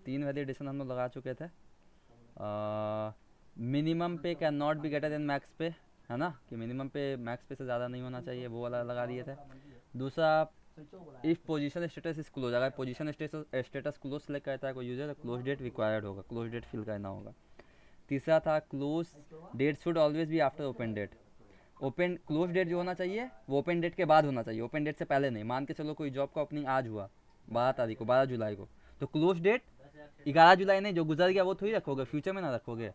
तीन वैलिडेशन हम लोग लगा चुके थे। मिनिमम पे can not be greater than max पे, है ना, कि मिनिमम पे मैक्स पे से ज़्यादा नहीं होना चाहिए, वो वाला लगा दिए थे। दूसरा, if position status is close, अगर पोजीशन स्टेटस क्लोज सेलेक्ट करता है कोई यूजर तो क्लोज डेट रिक्वायर्ड होगा, क्लोज डेट फिल करना होगा। तीसरा था close date should always be after open date. Open close date जो होना चाहिए वो ओपन डेट के बाद होना चाहिए, ओपन डेट से पहले नहीं। मान के चलो कोई जॉब का ओपनिंग आज हुआ 12 तारीख को, 12 जुलाई को, तो क्लोज डेट 11 जुलाई नहीं, जो गुजर गया वो थोड़ी रखोगे, फ्यूचर में ना रखोगे,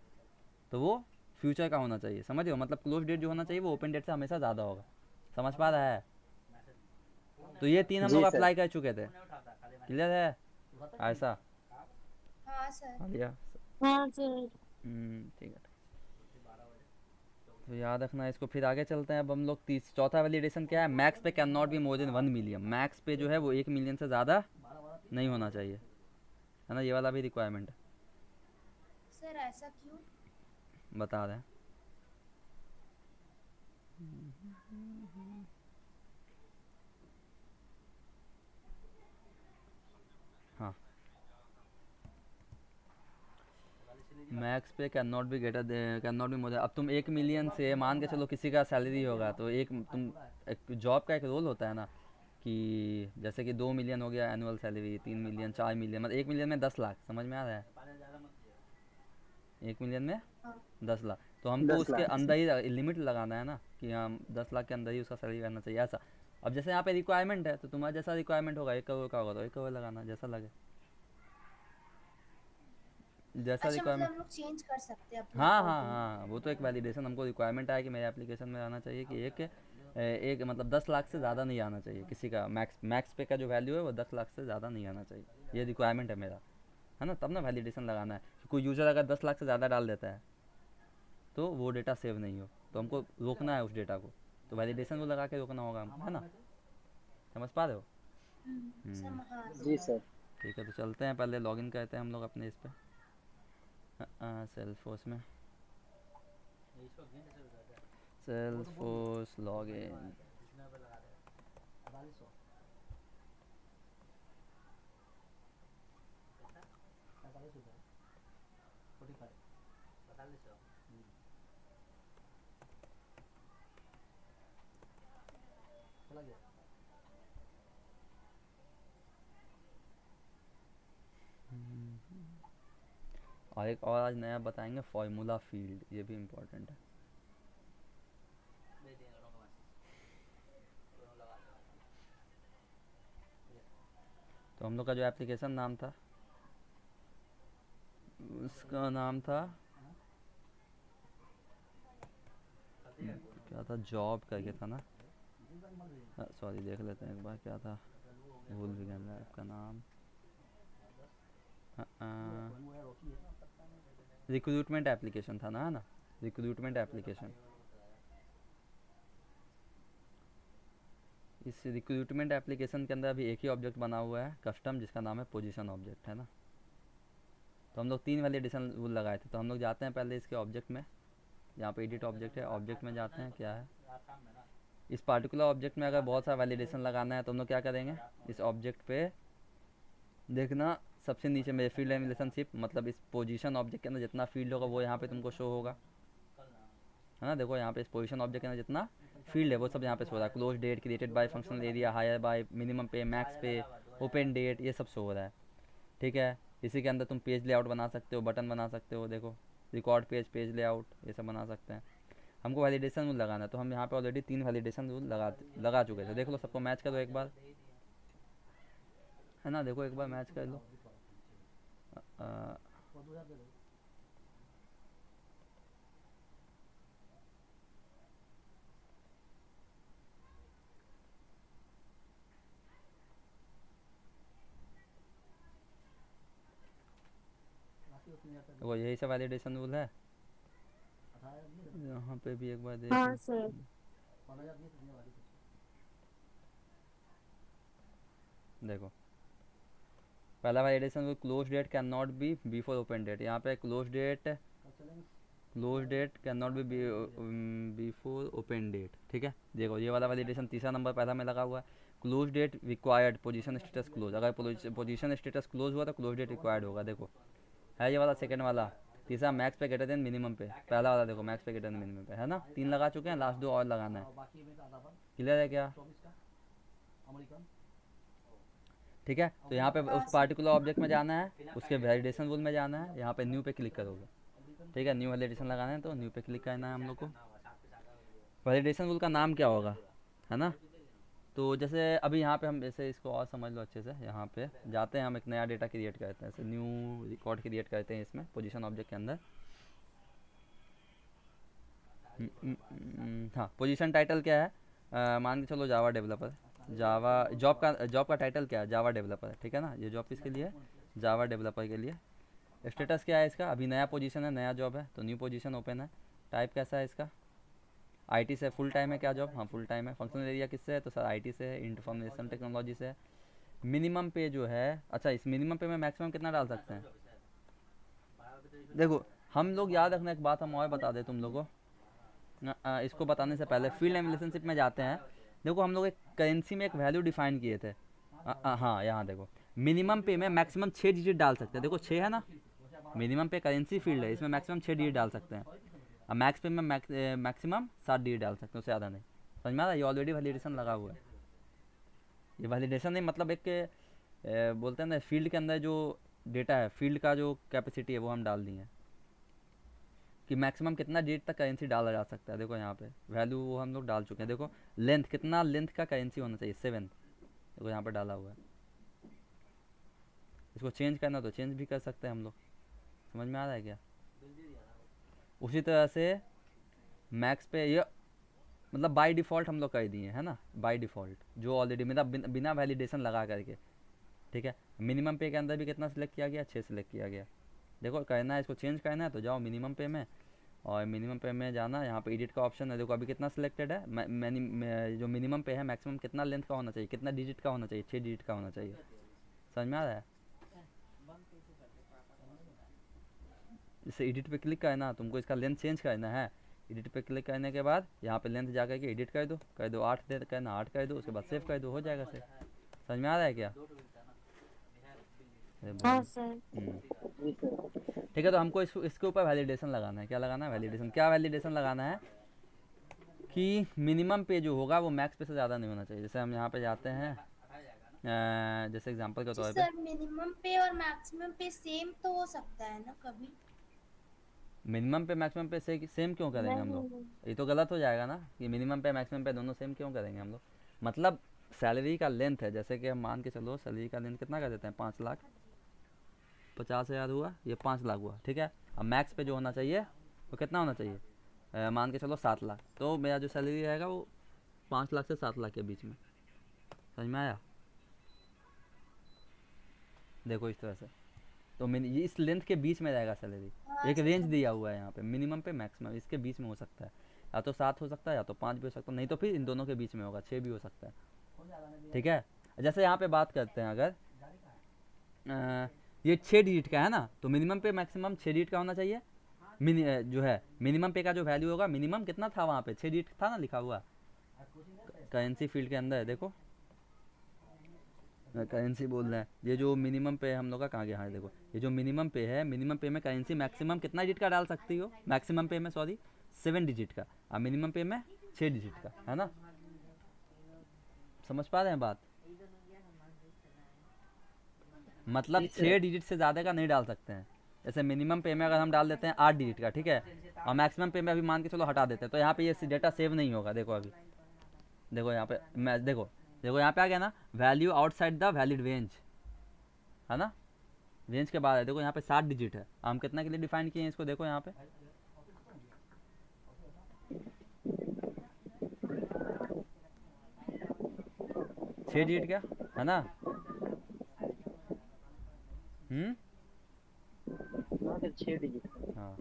तो वो फ्यूचर का होना चाहिए, समझ रहे हो, मतलब क्लोज डेट जो होना चाहिए वो ओपन डेट से हमेशा ज़्यादा होगा। समझ पा रहा है? तो ये तीन हम लोग जी सर। अप्लाई कर चुके थे, क्लियर है? ऐसा हाँ सर। हाँ लिया। हाँ सर। ठीक है, तो याद रखना इसको। फिर आगे चलते हैं। अब हम लोग चौथा वैलिडेशन क्या है, max pay can not be more than 1 million. Max पे जो है वो 1 मिलियन से ज़्यादा नहीं होना चाहिए, है ना, ये वाला भी रिक्वायरमेंट है, सर ऐसा क्यों? बता रहे हैं। हाँ, max pay can not be more, अब तुम 1 मिलियन से मान के चलो किसी का सैलरी होगा, तो एक जॉब का एक रोल होता है ना, कि जैसे कि 2 मिलियन हो गया एनुअल सैलरी, 3 मिलियन, 4 मिलियन, मतलब 1 मिलियन में 10 लाख, समझ में आ रहा है? 1 मिलियन में हाँ 10 लाख, तो हमको 10 उसके लाख अंदर ही लिमिट लगाना है ना, कि हम 10 लाख के अंदर ही उसका सैलरी रहना चाहिए, ऐसा। अब जैसे यहाँ पे रिक्वायरमेंट है, तो तुम्हारा जैसा रिक्वायरमेंट होगा, 1 करोड़ का होगा तो 1 करोड़ लगाना, जैसा लगे, जैसा अच्छा, मतलब रिक्वायरमेंट। हम लोग चेंज कर सकते हैं अपने हाँ हाँ अकॉर्डिंग। हाँ, वो तो एक वैलिडेशन हमको रिक्वायरमेंट है कि मेरे एप्लीकेशन में आना चाहिए कि एक मतलब 10 लाख से ज़्यादा नहीं आना चाहिए किसी का, मैक्स पे का जो वैल्यू है वो 10 लाख से ज़्यादा नहीं आना चाहिए, ये रिक्वायरमेंट है मेरा, है ना, तब ना वैलिडेशन लगाना है कि कोई यूज़र अगर 10 लाख से ज़्यादा डाल देता है तो वो डेटा सेव नहीं हो, तो हमको रोकना है उस डेटा को, तो वैलिडेशन वो लगा के रोकना होगा हमको, है ना, समझ पा रहे हो? हम्म, हाँ जी समझ। सर। ठीक है, तो चलते हैं, पहले लॉगिन करते हैं हम लोग अपने इस पर, सेल्फोर्स में, सेल्फोर्स लॉगिन। और एक और आज नया बताएंगे, फॉर्मूला फील्ड, ये भी इम्पोर्टेंट है। तो हम लोग का जो एप्लीकेशन नाम था उसका नाम था क्या था, जॉब करके था ना, सॉरी देख लेते हैं एक बार क्या था, भूल भी गया मैं आपका नाम। रिक्रूटमेंट एप्लीकेशन था ना, है ना, रिक्रूटमेंट एप्लीकेशन। इस रिक्रूटमेंट एप्लीकेशन के अंदर अभी एक ही ऑब्जेक्ट बना हुआ है कस्टम, जिसका नाम है पोजीशन ऑब्जेक्ट, है ना। तो हम लोग 3 वैलिडेशन रूल लगाए थे, तो हम लोग जाते हैं पहले इसके ऑब्जेक्ट में, जहाँ पे एडिट ऑब्जेक्ट है, ऑब्जेक्ट में जाते हैं, क्या है इस पार्टिकुलर ऑब्जेक्ट में अगर बहुत सारा वैलिडेशन लगाना है तो हम लोग क्या करेंगे, इस ऑब्जेक्ट पे देखना, सबसे नीचे में फील्ड एंड रिलेशनशिप, मतलब इस पोजीशन ऑब्जेक्ट के अंदर जितना फील्ड होगा वो यहाँ पे तुमको शो होगा, है ना। देखो यहाँ पे इस पोजीशन ऑब्जेक्ट के अंदर जितना फील्ड है वो सब यहाँ पे शो हो रहा है, close date, created by functional area, hire by, minimum pay, max pay, open date, ये सब शो हो रहा है, ठीक है। इसी के अंदर तुम पेज लेआउट बना सकते हो, बटन बना सकते हो, देखो रिकॉर्ड पेज, पेज लेआउट, ये सब बना सकते हैं। हमको वैलिडेशन रूल लगाना है, तो हम यहाँ पे ऑलरेडी 3 वैलिडेशन रूल लगा चुके थे, देख लो, सबको मैच करो एक बार, है ना, देखो एक बार मैच कर लो। अ, देखो यही से वैलिडेशन रूल है, यहाँ पे भी एक बार देख हाँ लो। सर। देखो पहला validation rule, close date can not be before open date, यहाँ पे close date can not be before open date, ठीक है। देखो ये वाला वैलिडेशन तीसरा नंबर पहला में लगा हुआ है, close date required, position status close, अगर पोजीशन स्टेटस क्लोज हुआ तो क्लोज डेट रिक्वायर्ड होगा। देखो है ये वाला सेकंड वाला। तीसरा मैक्स पे ग्रेटर देन मिनिमम पे, पहला वाला देखो मैक्स पे ग्रेटर देन मिनिमम पे है ना, 3 लगा चुके हैं, लास्ट 2 और लगाना है। क्लियर है क्या? ठीक है, तो यहाँ पे हाँ उस सर। पार्टिकुलर ऑब्जेक्ट में जाना है, उसके वैलिडेशन रूल में जाना है, यहाँ पे न्यू पे क्लिक करोगे। ठीक है, न्यू वैलिडेशन लगाना है तो न्यू पे क्लिक करना है हम लोग को। वैलिडेशन रूल का नाम क्या होगा, है ना? तो जैसे अभी यहाँ पे हम जैसे इसको और समझ लो अच्छे से, यहाँ पे जाते हैं, हम एक नया डेटा क्रिएट करते हैं, जैसे न्यू रिकॉर्ड क्रिएट करते हैं इसमें पोजीशन ऑब्जेक्ट के अंदर। हाँ, पोजीशन टाइटल क्या है? मान के चलो जावा डेवलपर। जावा जॉब का टाइटल क्या है? जावा डेवलपर है, ठीक है ना? ये जॉब किसके लिए है? जावा डेवलपर के लिए। स्टेटस क्या है इसका? अभी नया पोजीशन है, नया जॉब है, तो न्यू पोजीशन ओपन है। टाइप कैसा है इसका? आईटी से। फुल टाइम है क्या जॉब? हाँ फुल टाइम है। फंक्शनल एरिया किससे है? तो सर आईटी से है, इंफॉर्मेशन टेक्नोलॉजी से है। मिनिमम पे जो है, अच्छा इस मिनिमम पे में मैक्सिमम कितना डाल सकते हैं? देखो हम लोग याद रखना एक बात हम और बता दें तुम लोगों को, इसको बताने से पहले फील्ड एंड रिलेशनशिप में जाते हैं। देखो हम लोग एक करेंसी में एक वैल्यू डिफाइन किए थे। हाँ यहाँ देखो, मिनिमम पे में मैक्सिमम 6 डिजिट डाल सकते हैं। देखो 6 है ना, मिनिमम पे करेंसी फील्ड है, इसमें मैक्सिमम 6 डिजिट डाल सकते हैं। अब मैक्स पे में मैक्सिमम 7 डिजिट डाल सकते हैं, उससे ज़्यादा नहीं। समझ में आ रहा है? ये ऑलरेडी वैलिडेशन लगा हुआ है। ये वैलिडेशन नहीं मतलब एक बोलते हैं ना, फील्ड के अंदर जो डेटा है, फील्ड का जो कैपेसिटी है वो हम डाल दिए हैं कि मैक्सिमम कितना डिजिट तक करेंसी डाला जा सकता है। देखो यहाँ पे वैल्यू वो हम लोग डाल चुके हैं। देखो लेंथ, कितना लेंथ का करेंसी होना चाहिए? 7। देखो यहाँ पे डाला हुआ है। इसको चेंज करना तो चेंज भी कर सकते हैं हम लोग। समझ में आ रहा है क्या? उसी तरह से मैक्स पे ये मतलब बाय डिफ़ॉल्ट हम लोग कर दिए है ना, बाय डिफ़ॉल्ट जो ऑलरेडी मेरा बिना वैलिडेशन लगा करके। ठीक है, मिनिमम पे के अंदर भी कितना सिलेक्ट किया गया? 6 सिलेक्ट किया गया। देखो करना है, इसको चेंज करना है तो जाओ मिनिमम पे में, और मिनिमम पे में जाना, यहाँ पे एडिट का ऑप्शन है। देखो अभी कितना सिलेक्टेड है, जो मिनिमम पे है मैक्सिमम कितना लेंथ का होना चाहिए, कितना डिजिट का होना चाहिए? 6 डिजिट का होना चाहिए। समझ में आ रहा है? जैसे एडिट पे क्लिक करना, तुमको इसका लेंथ चेंज करना है। एडिट पे क्लिक करने के बाद यहाँ पे लेंथ जा करके एडिट कर दो 8 दे करना, 8 कर दो, उसके बाद सेव कर दो, हो जाएगा सेव। समझ में आ रहा है क्या? अरे हाँ बहुत। सर। ठीक है, तो हमको इसके ऊपर वैलिडेशन लगाना है। क्या लगाना है? वैलिडेशन। क्या वैलिडेशन लगाना है कि मिनिमम पे जो होगा वो मैक्स पे से ज़्यादा नहीं होना चाहिए। जैसे हम यहाँ पे जाते हैं, जैसे एग्जांपल के जी तौर पे, सर, मिनिमम पे और मैक्सिमम पे सेम तो हो सकता है ना कभी? मिनिमम पे मैक्सिमम पे से सेम क्यों करेंगे हम लोग? नहीं। ये तो गलत हो जाएगा ना कि मिनिमम पे मैक्सिमम पे दोनों सेम क्यों करेंगे हम लोग? मतलब सैलरी का लेंथ है, जैसे कि हम मान के चलो सैलरी का लेंथ कितना कर देते हैं? 5,50,000 हुआ, ये 5 लाख हुआ। ठीक है, अब मैक्स पे जो होना चाहिए वो कितना होना चाहिए? मान के चलो 7 लाख, तो मेरा जो सैलरी रहेगा वो 5 लाख से 7 लाख के बीच में। समझ में आया? देखो इस तरह से, तो ये इस लेंथ के बीच में रहेगा सैलरी। हाँ एक रेंज सर। दिया हुआ है यहाँ पे, मिनिमम पे मैक्सिमम, इसके बीच में हो सकता है। या तो 7 हो सकता है, या तो 5 भी हो सकता है, नहीं तो फिर इन दोनों के बीच में होगा, 6 भी हो सकता है। ठीक है, जैसे यहाँ पे बात करते हैं, अगर ये 6 डिजिट का है ना, तो मिनिमम पे मैक्सिमम 6 डिजिट का होना चाहिए। जो है मिनिमम पे का जो वैल्यू होगा, मिनिमम कितना था वहाँ पे? 6 डिजिट था ना लिखा हुआ करेंसी फील्ड के अंदर। देखो करेंसी बोल रहे हैं, ये जो मिनिमम पे है हम लोग का, कहाँ गया? हाँ देखो, ये जो मिनिमम पे है, मिनिमम पे में करेंसी मैक्सिमम कितना डिजिट का डाल सकती हो? मैक्सिमम पे में सॉरी 7 डिजिट का, और मिनिमम पे में 6 डिजिट का, है ना? समझ पा रहे हैं बात? मतलब 6 डिजिट से ज़्यादा का नहीं डाल सकते हैं। जैसे मिनिमम पे में अगर हम डाल देते हैं 8 डिजिट का, ठीक है, और मैक्सिमम पे में अभी मान के चलो हटा देते हैं, तो यहाँ पे ये डेटा सेव नहीं होगा। देखो अभी, देखो यहाँ पे मैं देखो, देखो यहाँ पे आ गया ना, value outside the valid range, है ना? रेंज के बाद है, देखो यहाँ पे 7 डिजिट है, हम कितना के लिए डिफाइन किए हैं इसको? देखो यहाँ पे 6 डिजिट का, है ना? हम्म। 6 डिजिट। हाँ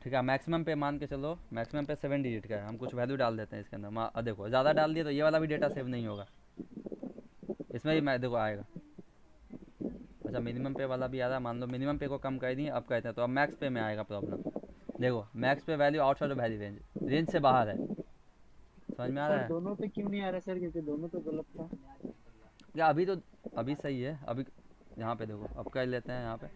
ठीक है, मैक्सिमम पे मान के चलो, मैक्सिमम पे 7 डिजिट का है, हम कुछ वैल्यू डाल देते हैं इसके अंदर। देखो ज़्यादा डाल दिए तो ये वाला भी डेटा सेव नहीं होगा, इसमें भी मैं देखो आएगा। अच्छा मिनिमम पे वाला भी आ रहा है, मान लो मिनिमम पे को कम कर दिए, अब कहते हैं तो अब मैक्स पे में आएगा प्रॉब्लम। देखो मैक्स पे value outside of value range, range से बाहर है। समझ में आ रहा सर है? दोनों पे क्यों नहीं आ रहा सर, क्योंकि दोनों तो गलत था। या अभी सही है। अभी यहाँ पे देखो, अब कर लेते हैं यहाँ पे।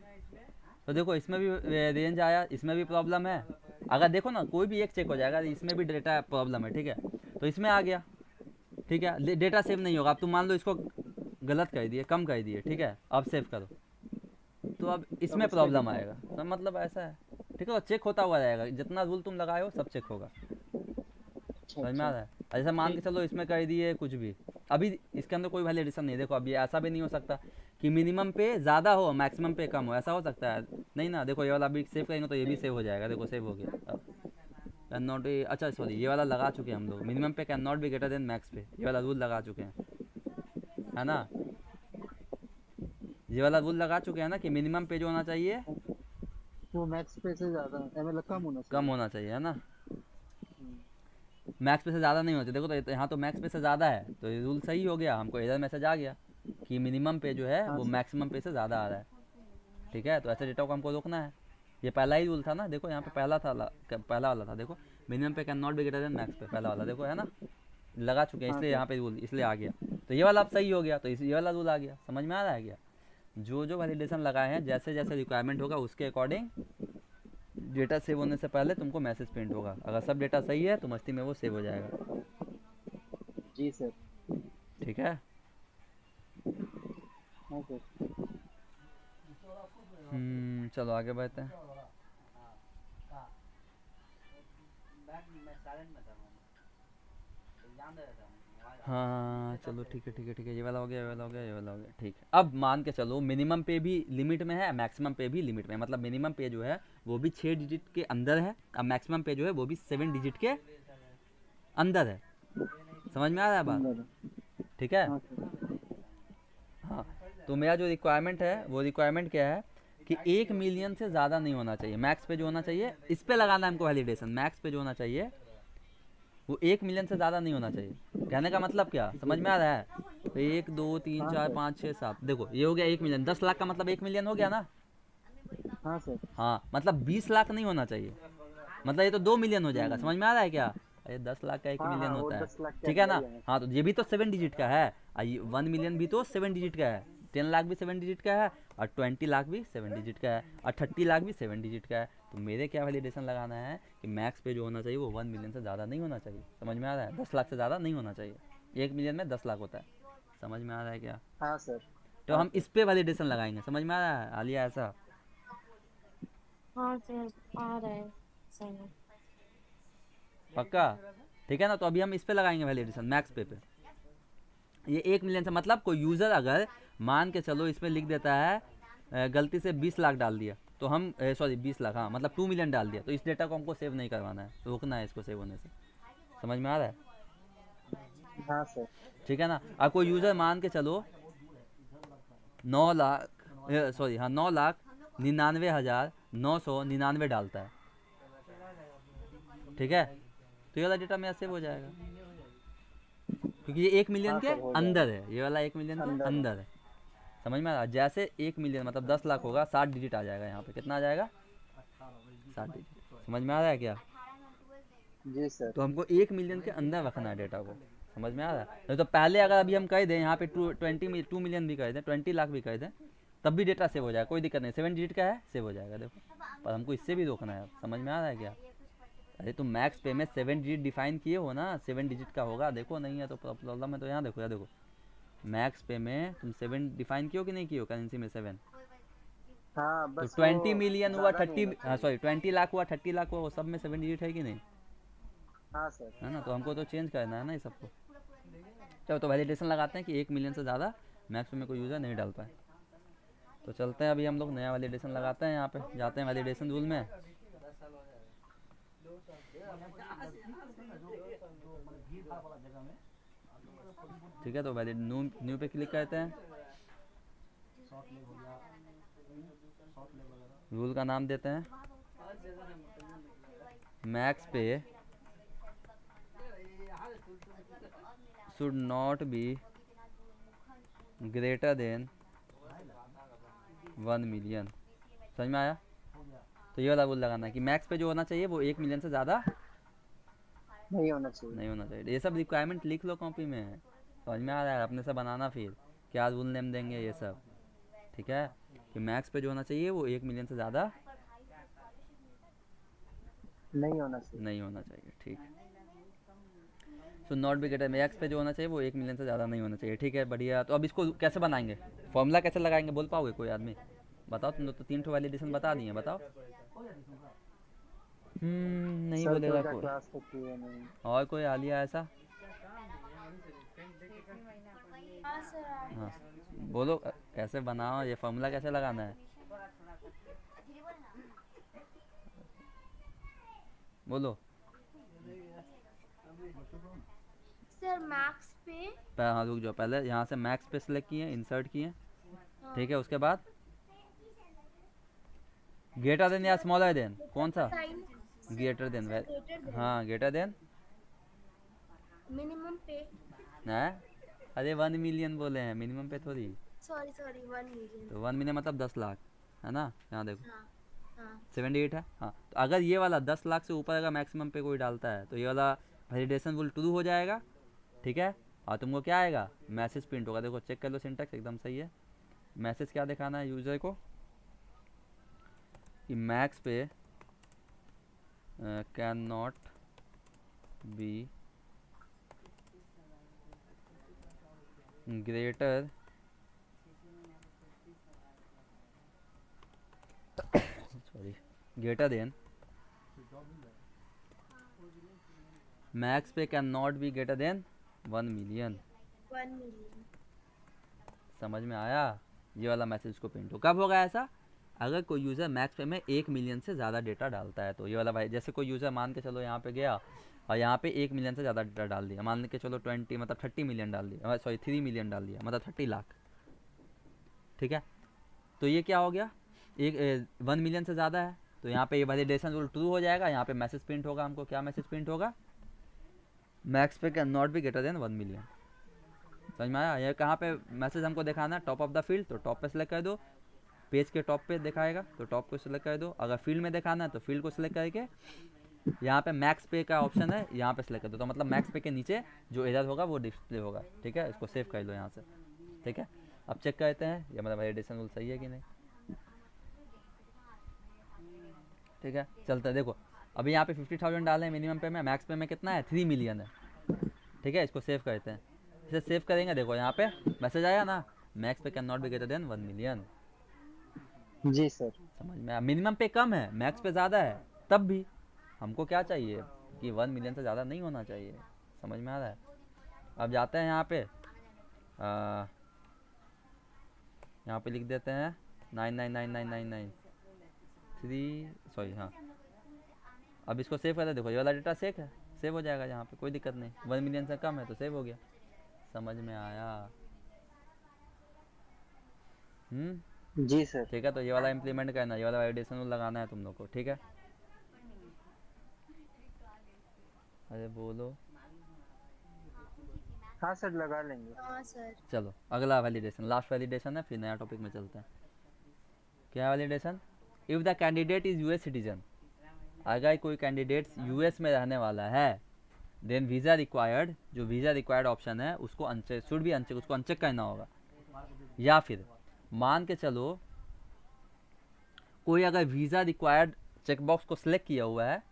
तो देखो इसमें भी रेंज आया, इसमें भी प्रॉब्लम है। अगर देखो ना, कोई भी एक चेक हो जाएगा, इसमें भी डेटा प्रॉब्लम है, ठीक है, तो इसमें आ गया, ठीक है, डेटा सेव नहीं होगा। अब तुम मान लो इसको गलत कर दिए, कम कर दिए, ठीक है, अब सेव करो, तो अब अब इसमें उस पे प्रॉब्लम दिखा आएगा। रहा तो मतलब ऐसा है, ठीक है, तो चेक होता हुआ रहेगा, जितना रूल तुम लगाए हो सब चेक होगा। अच्छा समझ में आ अच्छा। रहा है? और जैसे मान के ठीक। चलो इसमें कर दिए कुछ भी, अभी इसके अंदर कोई वैलिडेशन नहीं। देखो अब ये ऐसा भी नहीं हो सकता कि मिनिमम पे ज़्यादा हो मैक्सिमम पे कम हो, ऐसा हो सकता है? नहीं ना। देखो ये वाला अभी सेव करेंगे तो ये भी सेव हो जाएगा। देखो सेव हो गया। अब कैन नॉट बी, अच्छा सॉरी, ये वाला लगा चुके हैं हम लोग, मिनिमम पे can not be greater than max पे, ये वाला रूल लगा चुके हैं, है ना? ये वाला रूल लगा चुके हैं ना कि मिनिमम पे जो होना चाहिए वो मैक्स पे से ज्यादा मतलब कम होना कम चाहिए। होना चाहिए, है ना? हम्म, मैक्स पे से ज़्यादा नहीं होना चाहिए। देखो तो यहाँ तो मैक्स पे से ज़्यादा है, तो ये रूल सही हो गया, हमको एरर मैसेज आ गया कि मिनिमम पे जो है हाँ वो सर। मैक्सिमम पे से ज़्यादा आ रहा है, ठीक है। तो ऐसे डेटा को हमको रोकना है। ये पहला ही रूल था ना, देखो यहाँ पे पहला था, पहला वाला था, देखो मिनिमम पे can not be greater than max पे, पहला वाला देखो, है ना? लगा चुके हैं, हाँ इसलिए सर। यहाँ पे रूल इसलिए आ गया। तो ये वाला अब सही हो गया, तो ये वाला रूल आ गया। समझ में आ रहा है क्या? जो जो वैलिडेशन लगाए हैं, जैसे जैसे रिक्वायरमेंट होगा उसके अकॉर्डिंग डेटा सेव होने से पहले तुमको मैसेज प्रिंट होगा। अगर सब डेटा सही है तो मस्ती में वो सेव हो जाएगा, जी सर। ठीक है। हाँ सर। चलो आगे बढ़ते हैं। हाँ चलो, ठीक है ठीक है ठीक है, ये वाला हो गया, ये वाला हो गया, ये वाला हो गया, ठीक है। अब मान के चलो मिनिमम पे भी लिमिट में है, मैक्सिमम पे भी लिमिट में है। मतलब मिनिमम पे जो है वो भी 6 डिजिट के अंदर है, अब मैक्सिमम पे जो है वो भी 7 डिजिट के अंदर है। समझ में आ रहा है बात? अंदर। ठीक है। हाँ सर। हाँ, तो मेरा जो रिक्वायरमेंट है वो रिक्वायरमेंट क्या है कि 1 मिलियन से ज़्यादा नहीं होना चाहिए। मैक्स पे जो होना चाहिए, इस पे लगाना है हमको वैलिडेशन, मैक्स पे जो होना चाहिए वो 1 मिलियन से ज़्यादा नहीं होना चाहिए। कहने का मतलब क्या, समझ में आ रहा है? तो 1 2 3 4 5 6 7, देखो ये हो गया 1 मिलियन, 10 लाख का मतलब 1 मिलियन हो गया ना? हाँ सर। हाँ, मतलब 20 लाख नहीं होना चाहिए, मतलब ये तो 2 मिलियन हो जाएगा। हम्म। समझ में आ रहा है क्या? अरे 10 लाख का एक हाँ मिलियन हाँ, वो होता है, 10 लाख के ठीक है अंदर ना? ही आना हाँ, तो चाहिए। ये भी तो 7 डिजिट का है, 1 मिलियन भी तो 7 डिजिट का है, 10 लाख भी 7 डिजिट का है, और 20 लाख भी 7 डिजिट का है, और 30 लाख भी 7 डिजिट का है। तो मेरे क्या वैलिडेशन लगाना है कि मैक्स पे जो होना चाहिए वो 1 मिलियन से ज़्यादा नहीं होना चाहिए। समझ में आ रहा है? 10 लाख से ज़्यादा नहीं होना चाहिए। 1 मिलियन में 10 लाख होता है। समझ में आ रहा है क्या? हाँ सर। तो हाँ हम सर। इस पे वैलिडेशन लगाएंगे। समझ में आ रहा है आलिया? ऐसा हाँ सर आ रहा है सही। पक्का? ठीक है ना? तो अभी हम इस पे लगाएंगे वैलिडेशन, मैक्स पे। ये 1 मिलियन से मतलब कोई यूज़र अगर मान के चलो इसमें लिख देता है गलती से 20 लाख डाल दिया, तो हम सॉरी 20 लाख, हाँ मतलब 2 मिलियन डाल दिया, तो इस डेटा को हमको सेव नहीं करवाना है, रोकना है इसको सेव होने से। समझ में आ रहा है? हाँ सर। ठीक है ना? अब कोई यूज़र मान के चलो 9 लाख, सॉरी हाँ 9,99,999 डालता है, ठीक है, तो ये वाला डेटा मेरा सेव हो जाएगा, क्योंकि ये 1 मिलियन हाँ के सर, हो अंदर जाएगा। है, ये वाला 1 मिलियन के अंदर है। अंदर है। समझ में आ रहा? जैसे 1 मिलियन मतलब 10 लाख होगा, 60 डिजिट आ जाएगा यहाँ पे। कितना आ जाएगा? 60 डिजिट। समझ में आ रहा है क्या? जी सर। तो हमको 1 मिलियन के अंदर रखना है डेटा को। समझ में आ रहा है? नहीं तो पहले अगर अभी हम कह दें यहाँ पे 2 मिलियन भी कह दें, 20 लाख भी कह दें, तब भी डेटा सेव हो जाएगा, कोई दिक्कत नहीं। 7 डिजिट का है, सेव हो जाएगा। देखो, पर हमको इससे भी रोकना है। समझ में आ रहा है क्या? अरे तुम मैक्स पे में 7 डिजिट डिफाइन किए हो ना, 7 डिजिट का होगा। देखो नहीं है तो प्रॉब्लम है, तो यहाँ देखो, यहाँ देखो, मैक्स पे में तुम 7 डिफाइन किए हो कि नहीं किए हो, करेंसी में 7। हाँ तो बस वो 20 मिलियन हुआ, ज्यादा नहीं 30, होना हाँ चाहिए। सॉरी 20 लाख हुआ, 30 लाख हुआ, वो सब में 7 डिजिट है कि नहीं? हाँ सर। है ना? तो हमको तो चेंज करना है ना ये सबको। चलो तो वैलिडेशन लगाते हैं कि 1 मिलियन से ज़्यादा मैक्स में कोई यूज़र नहीं डाल पाए। तो चलते हैं अभी हम लोग नया वैलिडेशन लगाते हैं, यहाँ पे जाते हैं वैलिडेशन रूल में। ठीक है, तो वैलिड न्यू पे क्लिक करते हैं, रूल का नाम देते हैं मैक्स पे should not be greater than 1 million. समझ में आया? तो ये वाला रूल लगाना है कि मैक्स पे जो होना चाहिए वो 1 मिलियन से ज़्यादा नहीं होना चाहिए। नहीं होना चाहिए। ये सब रिक्वायरमेंट लिख लो कॉपी में, समझ में आ रहा है, अपने से बनाना फिर क्या रूल नेम देंगे ये सब, ठीक है। कि मैक्स पे जो होना चाहिए वो 1 मिलियन से ज़्यादा नहीं होना चाहिए। नहीं होना चाहिए, ठीक। So not be greater, max पे जो होना चाहिए वो 1 मिलियन से ज़्यादा नहीं होना चाहिए, ठीक है, बढ़िया। तो अब इसको कैसे बनाएंगे, फॉर्मूला कैसे लगाएंगे, बोल पाओगे कोई आदमी? बताओ, तुम लोग तो 3 वैलिडेशन बता दिए, बताओ। नहीं सर बोलेगा कोई कोई। क्लास तक की है नहीं। और कोई आलिया ऐसा? हाँ सर आ हाँ, गया। बोलो कैसे बनाओ, ये फॉर्मूला कैसे लगाना है, बोलो। सर मैक्स पे हाँ रुक जाओ, पहले यहाँ से मैक्स पे सिलेक्ट किए, इंसर्ट किए, हाँ, ठीक है। उसके बाद ग्रेटर देन या स्मॉलर देन, कौन सा? Sign greater than, greater than हाँ ग्रेटर देन मिनिमम पे। है। अरे 1 मिलियन बोले हैं, मिनिमम पे थोड़ी। Sorry sorry 1 million. तो 1 मिलियन मतलब 10 लाख, है ना, यहाँ देखो हाँ हाँ 78 है। हाँ, तो अगर ये वाला 10 लाख से ऊपर अगर मैक्सिमम पे कोई डालता है तो ये वाला वैलिडेशन रूल ट्रू हो जाएगा, ठीक है। और तुमको क्या आएगा, मैसेज प्रिंट होगा। देखो चेक कर लो, सिंटैक्स एकदम सही है। मैसेज क्या दिखाना है यूज़र को कि max pay can not be greater sorry greater than, max pay can not be greater than 1 million. 1 million. समझ में आया? ये वाला मैसेज को प्रिंट हो कब होगा ऐसा, अगर कोई यूज़र मैक्स पे में 1 मिलियन से ज़्यादा डेटा डालता है। तो ये वाला भाई, जैसे कोई यूज़र मान के चलो यहाँ पे गया और यहाँ पे 1 मिलियन से ज़्यादा डेटा डाल दिया, मान के चलो 20 मतलब 30 मिलियन डाल दिया, सॉरी 3 मिलियन डाल दिया, मतलब 30 लाख, ठीक है। तो ये क्या हो गया, 1 मिलियन से ज़्यादा है, तो यहाँ पे ये वैलिडेशन रूल ट्रू हो जाएगा। यहाँ पे मैसेज प्रिंट होगा, हमको क्या मैसेज प्रिंट होगा, max pay can not be greater than 1 million. समझ में आया? ये कहाँ पे मैसेज हमको दिखाना है, टॉप ऑफ द फील्ड, तो टॉप पे सेलेक्ट कर दो, पेज के टॉप पे दिखाएगा तो टॉप को सिलेक्ट कर दो। अगर फील्ड में दिखाना है तो फील्ड को सिलेक्ट करके यहाँ पे मैक्स पे का ऑप्शन है, यहाँ पे सिलेक्ट कर दो, तो मतलब मैक्स पे के नीचे जो एरर होगा वो डिस्प्ले होगा, ठीक है। इसको सेव कर लो यहाँ से, ठीक है। अब चेक करते हैं ये मतलब वैलिडेशन रूल सही है कि नहीं, ठीक है। चलता है, देखो अभी यहाँ पे 50,000 डाले हैं मिनिमम पे में, मैक्स पे में कितना है 3 मिलियन है, ठीक है। इसको सेव करते हैं, इसे सेव करेंगे, देखो यहाँ पे मैसेज आया ना, max pay can not be greater than 1 million. जी सर। समझ में आया? मिनिमम पे कम है, मैक्स पे ज़्यादा है, तब भी हमको क्या चाहिए कि 1 मिलियन से ज़्यादा नहीं होना चाहिए। समझ में आ रहा है? अब जाते हैं यहाँ पे, यहाँ पे लिख देते हैं 999999 3, सॉरी हाँ। अब इसको सेव करते, देखो ये वाला डेटा सेव हो जाएगा यहाँ पे, कोई दिक्कत नहीं। 1 मिलियन से कम है तो सेव हो गया। समझ में आया? जी सर। ठीक है। तो ये वाला इम्प्लीमेंट करना, ये वाला वैलिडेशन लगाना है तुम लोग को, ठीक है। अरे बोलो। हाँ सर लगा लेंगे। हाँ सर। चलो अगला वैलिडेशन, लास्ट वैलिडेशन है, फिर नया टॉपिक में चलते हैं। क्या validation, if the candidate is US citizen, अगर कोई कैंडिडेट यूएस में रहने वाला है, देन वीज़ा रिक्वायर्ड, जो वीज़ा रिक्वायर्ड ऑप्शन है उसको अनचेक, शुड बी अनचेक, उसको अनचेक करना होगा। या फिर मान के चलो कोई अगर वीज़ा रिक्वायर्ड चेकबॉक्स को सिलेक्ट किया हुआ है,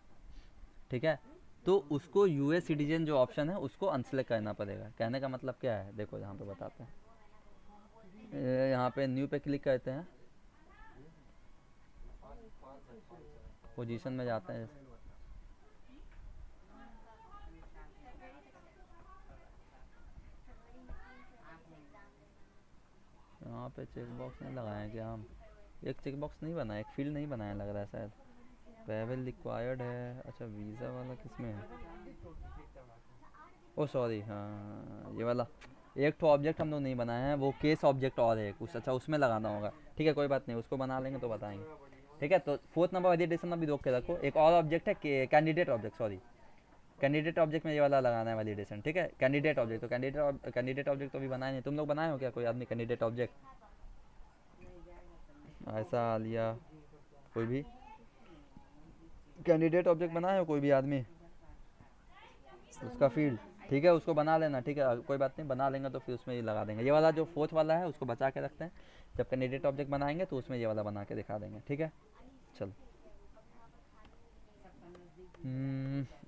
ठीक है, तो उसको यूएस सिटीजन जो ऑप्शन है उसको अनसेलेक्ट करना पड़ेगा। कहने का मतलब क्या है, देखो यहाँ पे बताते हैं। यहाँ पे न्यू पे क्लिक करते हैं, पोजीशन में जाते हैं, यहाँ पे चेक बॉक्स नहीं लगाए हैं क्या हम, एक चेक बॉक्स नहीं बनाया, एक फील्ड नहीं बनाया लग रहा है शायद। ट्रैवल रिक्वायर्ड है, अच्छा वीज़ा वाला किस में है, ओ सॉरी हाँ ये वाला, एक तो ऑब्जेक्ट हम लोग नहीं बनाए हैं, वो केस ऑब्जेक्ट और है कुछ, अच्छा उसमें लगाना होगा। ठीक है कोई बात नहीं, उसको बना लेंगे तो बताएंगे। ठीक है, तो 4th नंबर वैलिडेशन अभी रोक के रखो। एक और ऑब्जेक्ट है candidate object, sorry candidate object में ये वाला लगाना है वैलिडेशन। ठीक है, कैंडिडेट ऑब्जेक्ट, तो कैंडिडेट ऑब्जेक्ट तो अभी बनाए नहीं, तुम लोग बनाए हो क्या कोई आदमी कैंडिडेट ऑब्जेक्ट? ऐसा लिया कोई भी कैंडिडेट ऑब्जेक्ट बनाए हो कोई भी आदमी? उसका फील्ड, ठीक है, उसको बना लेना, ठीक है, कोई बात नहीं, बना लेंगे तो फिर उसमें ये लगा देंगे। ये वाला जो फोर्थ वाला है उसको बचा के रखते हैं, जब कैंडिडेट ऑब्जेक्ट बनाएंगे तो उसमें ये वाला बना के दिखा देंगे, ठीक है। चलो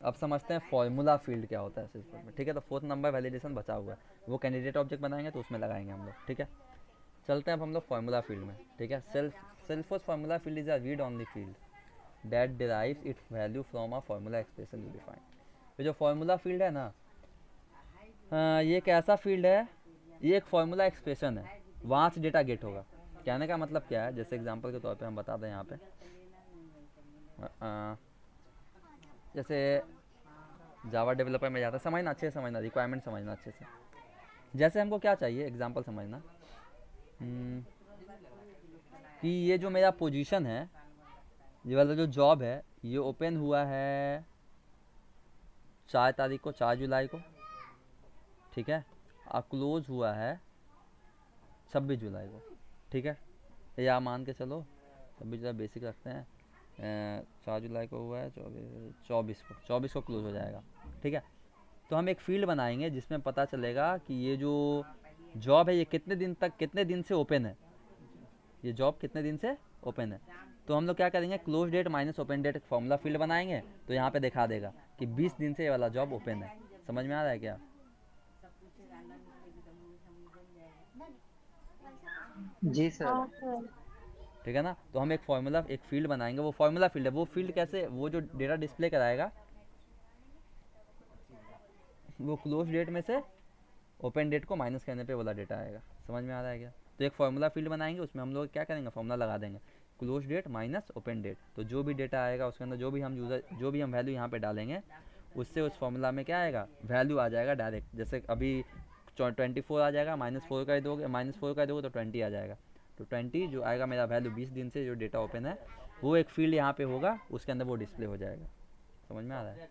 अब समझते हैं फॉर्मूला फील्ड क्या होता है सिस्टम में, ठीक है। तो फोर्थ नंबर वैलिडेशन बचा हुआ है, वो कैंडिडेट ऑब्जेक्ट बनाएंगे तो उसमें लगाएंगे हम लोग, ठीक है। चलते हैं अब हम लोग फॉर्मूला फील्ड में, ठीक है। Self formula field is a read only field that derives its value from a formula expression you define. ये जो फॉर्मूला फील्ड है ना, ये एक ऐसा फील्ड है, ये एक फॉर्मूला एक्सप्रेशन है, वहाँ से डेटा गेट होगा। कहने का मतलब क्या है, जैसे एग्जांपल के तौर पे हम बता दें यहाँ पे, जैसे जावा डेवलपर में जाता है, समझना अच्छे से, समझना रिक्वायरमेंट समझना अच्छे से। जैसे हमको क्या चाहिए, एग्जांपल समझना, कि ये जो मेरा पोजीशन है, ये वाला जो जॉब है, ये ओपन हुआ है 4 तारीख को, 4 जुलाई को, ठीक है, और क्लोज हुआ है 26 जुलाई को, ठीक है। या मान के चलो 26 जुलाई बेसिक रखते हैं, 4 जुलाई को हुआ है, 24 को क्लोज हो जाएगा, ठीक है। तो हम एक फील्ड बनाएंगे जिसमें पता चलेगा कि ये जो जॉब है ये कितने दिन तक, कितने दिन से ओपन है, ये जॉब कितने दिन से ओपन है। तो हम लोग क्या करेंगे, close date minus open date formula field बनाएंगे, तो यहाँ पे दिखा देगा कि 20 दिन से ये वाला जॉब ओपन है। समझ में आ रहा है क्या? जी सर। हाँ सर। ठीक है ना। तो हम एक फॉर्मूला, एक फील्ड बनाएंगे, वो फॉर्मूला फील्ड है। वो फील्ड कैसे, वो जो डेटा डिस्प्ले कराएगा वो क्लोज डेट में से ओपन डेट को माइनस करने पे वाला डेटा आएगा। समझ में आ रहा है क्या? तो एक फॉर्मूला फील्ड बनाएंगे, उसमें हम लोग क्या करेंगे, फॉर्मूला लगा देंगे, close date minus open date. तो जो भी डेटा आएगा उसके अंदर जो भी हम वैल्यू यहाँ पे डालेंगे, उससे उस फॉर्मूला में क्या आएगा, वैल्यू आ जाएगा डायरेक्ट। जैसे अभी 24 आ जाएगा, -4 कर दोगे, -4 कर दोगे तो 20 आ जाएगा। तो 20 जो आएगा मेरा वैल्यू 20 दिन से जो डेटा ओपन है, वो एक फील्ड यहाँ पे होगा, उसके अंदर वो डिस्प्ले हो जाएगा। समझ में आ रहा है?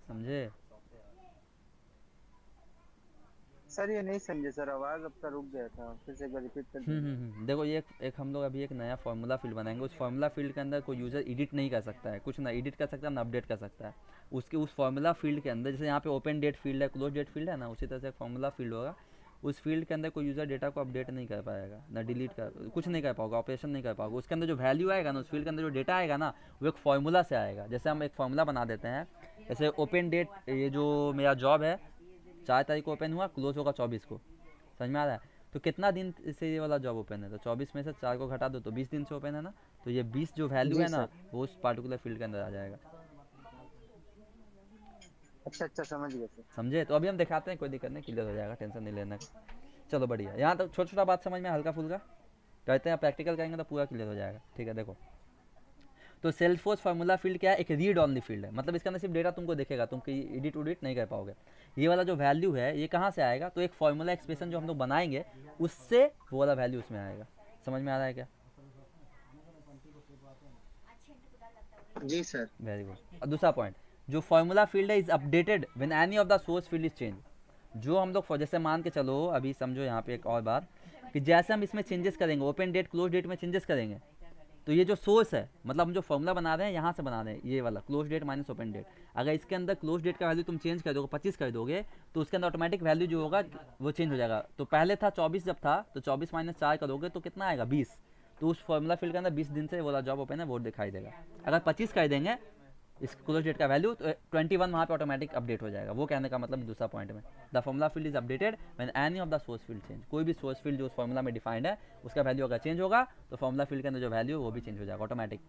समझे? सर ये नहीं समझे सर, आवाज आपका रुक गया था, फिर से एक बार रिपीट कर दीजिए। देखो ये एक हम लोग अभी एक नया फार्मूला फील्ड बनाएंगे। उस फार्मूला फील्ड के अंदर कोई यूज़र एडिट नहीं कर सकता है, कुछ ना एडिट कर सकता है ना अपडेट कर सकता है। उसके उस फार्मूला फील्ड के अंदर, जैसे यहाँ पे ओपन डेट फील्ड है, क्लोज डेट फील्ड है ना, उसी तरह से एक फार्मूला फील्ड होगा। उस फील्ड के अंदर कोई यूज़र डेटा को अपडेट नहीं कर पाएगा, ना डिलीट कर, कुछ नहीं कर पाओगे, ऑपरेशन नहीं कर पाओगे। उसके अंदर जो वैल्यू आएगा ना, उस फील्ड के अंदर जो डेटा आएगा ना, वो एक फार्मूला से आएगा। जैसे हम एक फार्मूला बना देते हैं, जैसे ओपन डेट, ये जो मेरा जॉब है 4 तारीख को ओपन हुआ, क्लोज होगा 24 को। समझ में आ रहा है? तो कितना दिन से ये वाला जॉब ओपन है, तो 24 में से 4 को घटा दो तो 20 दिन से ओपन है ना। तो ये 20 जो वैल्यू जी है ना, सर। वो उस पार्टिकुलर फील्ड के अंदर आ जाएगा। अच्छा अच्छा, समझ गया सर। समझे? तो अभी हम दिखाते हैं, कोई दिक्कत नहीं, क्लियर हो जाएगा, टेंशन नहीं लेना। चलो बढ़िया, यहाँ तक छोटा छोटा बात समझ में, हल्का फुल्का कहते हैं, प्रैक्टिकल करेंगे तो पूरा क्लियर हो जाएगा। ठीक है, देखो तो सेल्सफोर्स फार्मूला फील्ड क्या है, एक रीड ऑनली फील्ड है। मतलब इसके अंदर सिर्फ डेटा तुमको दिखेगा, तुम एडिट उडिट नहीं कर पाओगे। ये वाला जो वैल्यू है ये कहाँ से आएगा, तो एक फार्मूला एक्सप्रेशन जो हम लोग बनाएंगे उससे वो वाला वैल्यू उसमें आएगा। समझ में आ रहा है क्या? जी सर। Very good. और दूसरा पॉइंट, जो फार्मूला फील्ड है is updated when any of the source field is change. जो हम लोग जैसे मान के चलो, अभी समझो यहाँ पे एक और बात, कि जैसे हम इसमें चेंजेस करेंगे, ओपन डेट क्लोज डेट में चेंजेस करेंगे, तो ये जो सोर्स है, मतलब हम जो फॉर्मूला बना रहे हैं यहाँ से बना रहे हैं, ये वाला close date minus open date, अगर इसके अंदर क्लोज डेट का वैल्यू तुम चेंज कर दोगे, 25 कर दोगे, तो उसके अंदर ऑटोमेटिक वैल्यू जो होगा वो चेंज हो जाएगा। तो पहले था 24, जब था तो 24 - 4 करोगे तो कितना आएगा, 20। तो उस फॉर्मूला फील्ड के अंदर 20 दिन से वाला जॉब ओपन है वो दिखाई देगा। अगर 25 कर देंगे इस क्लोज डेट का वैल्यू, तो 21 वहाँ पे ऑटोमेटिक अपडेट हो जाएगा। वो कहने का मतलब दूसरा पॉइंट में, the formula field is updated when any of the source field change. कोई भी सोर्स फील्ड जो उस फॉर्मूला में डिफाइंड है उसका वैल्यू अगर चेंज होगा तो फॉर्मूला फील्ड के अंदर जो वैल्यू है वो भी चेंज हो जाएगा ऑटोमेटिक।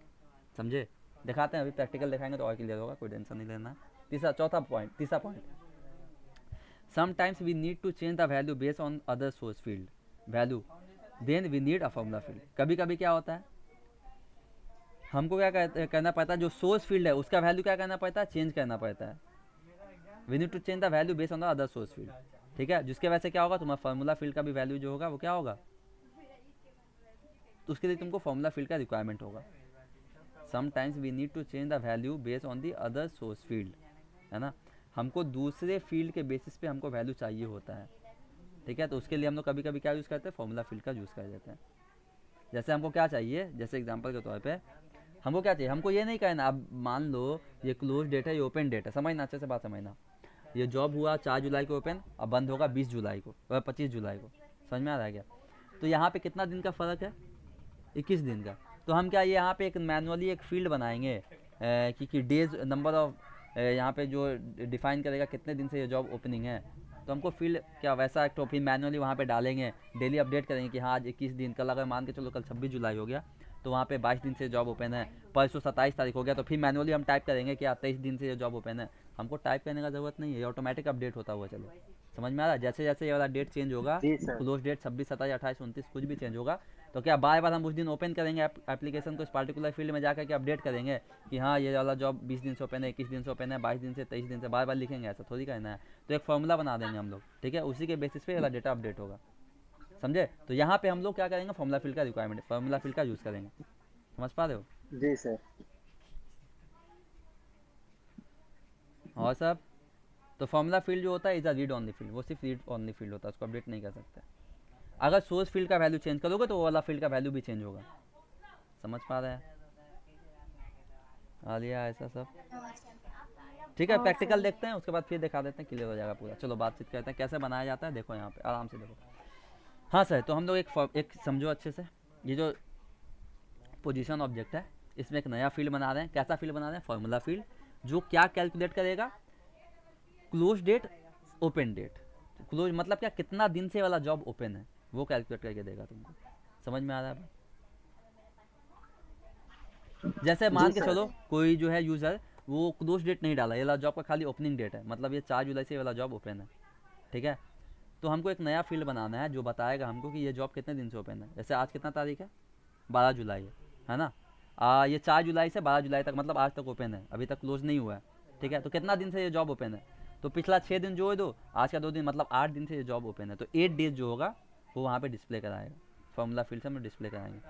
समझे? दिखाते हैं, अभी प्रैक्टिकल दिखाएंगे तो और क्लियर होगा, कोई टेंशन नहीं लेना। तीसरा point, sometimes we need to change the value based on other source field वैल्यू, then we need a formula field. कभी कभी क्या होता है, हमको क्या करना पड़ता है, जो सोर्स फील्ड है उसका वैल्यू क्या करना पड़ता है, चेंज करना पड़ता है। We need to change the value based on the other source field. ठीक है, जिसके वजह से क्या होगा, तुम्हारा फार्मूला फील्ड का भी वैल्यू जो होगा वो क्या होगा, तो उसके लिए तुमको फार्मूला फील्ड का रिक्वायरमेंट होगा। Sometimes we need to change the value based on the other source field, है ना। हमको दूसरे फील्ड के बेसिस पे हमको वैल्यू चाहिए होता है। ठीक है, तो उसके लिए हम लोग कभी कभी क्या यूज़ करते हैं, फार्मूला फील्ड का यूज़ कर देते हैं। जैसे हमको क्या चाहिए, जैसे एग्जांपल के तौर पे हमको क्या चाहिए, हमको ये नहीं कहना अब मान लो ये क्लोज डेट है, ये ओपन डेट है, समझना अच्छे से बात समझना। ये जॉब हुआ 4 जुलाई को ओपन, अब बंद होगा 20 जुलाई को, 25 जुलाई को, समझ में आ रहा है क्या? तो यहाँ पे कितना दिन का फ़र्क है, 21 दिन का। तो हम क्या ये यहाँ पे एक मैनुअली एक फील्ड बनाएंगे कि डेज नंबर ऑफ यहाँ पे जो डिफाइन करेगा कितने दिन से ये जॉब ओपनिंग है। तो हमको फील्ड क्या वैसा एक टॉपिक मैनुअली वहाँ पे डालेंगे, डेली अपडेट करेंगे कि हाँ आज 21 दिन, कल अगर मान के चलो कल 26 जुलाई हो गया तो वहाँ पे 22 दिन से जॉब ओपन है, परसों 27 तारीख हो गया तो फिर मैनुअली हम टाइप करेंगे कि 23 दिन से ये जॉब ओपन है। हमको टाइप करने का ज़रूरत नहीं है, ये ऑटोमेटिक अपडेट होता हुआ चलो। समझ में आ रहा है? जैसे जैसे ये वाला डेट चेंज होगा, जी सर। क्लोज डेट 26, 27, 28, 29 कुछ भी चेंज होगा तो क्या बार बार हम उस दिन ओपन करेंगे एप्लीकेशन को, इस पार्टिकुलर फील्ड में जाकर के अपडेट करेंगे कि हाँ ये वाला जॉब 20 दिन से ओपन है, 21 दिन से ओपन है, 22 दिन से, 23 दिन से, बार बार लिखेंगे, ऐसा थोड़ी करना है। तो एक फॉर्मूला बना देंगे हम लोग, ठीक है, उसी के बेसिस पे वाला डेटा अपडेट होगा, समझे? तो यहाँ पे हम लोग क्या करेंगे, फॉर्मूला फील्ड का रिक्वायरमेंट, फॉर्मूला फील्ड का यूज़ करेंगे। समझ पा रहे हो? जी सर। और सब तो फॉर्मूला फील्ड जो होता है is a read only field, वो सिर्फ रीड ऑनली फील्ड होता है, उसको अपडेट नहीं कर सकते। अगर सोर्स फील्ड का वैल्यू चेंज करोगे तो वो वाला फील्ड का वैल्यू भी चेंज होगा। समझ पा रहे हैं? आ लिया ऐसा सब? ठीक है, हाँ प्रैक्टिकल सर। देखते हैं, उसके बाद फिर दिखा देते हैं, क्लियर हो जाएगा पूरा। चलो बातचीत करते हैं कैसे बनाया जाता है, देखो यहाँ पे आराम से देखो। हाँ सर, तो हम लोग एक समझो अच्छे से, ये जो पोजीशन ऑब्जेक्ट है इसमें एक नया फील्ड बना रहे हैं। कैसा फील्ड बना रहे हैं? फॉर्मूला फील्ड, जो क्या कैलकुलेट करेगा, close date, open date. Close मतलब क्या, कितना दिन से वाला जॉब ओपन है वो कैलकुलेट करके देगा तुमको। समझ में आ रहा है? जैसे जी मान के सर। चलो कोई जो है यूज़र वो क्लोज डेट नहीं डाला, ये वाला जॉब का खाली ओपनिंग डेट है, मतलब ये 4 जुलाई से ये वाला जॉब ओपन है, ठीक है। तो हमको एक नया फील्ड बनाना है जो बताएगा हमको कि ये जॉब कितने दिन से ओपन है। जैसे आज कितना तारीख है, 12 जुलाई है ना। ये 4 जुलाई से 12 जुलाई तक, मतलब आज तक ओपन है, अभी तक क्लोज नहीं हुआ है, ठीक है। तो कितना दिन से ये जॉब ओपन है, तो पिछला 6 दिन जोड़ दो, आज का 2 दिन, मतलब 8 दिन से ये जॉब ओपन है। तो 8 डेज जो होगा वो वहाँ पे डिस्प्ले कराएगा, फॉर्मूला फील्ड से हम डिस्प्ले कराएंगे।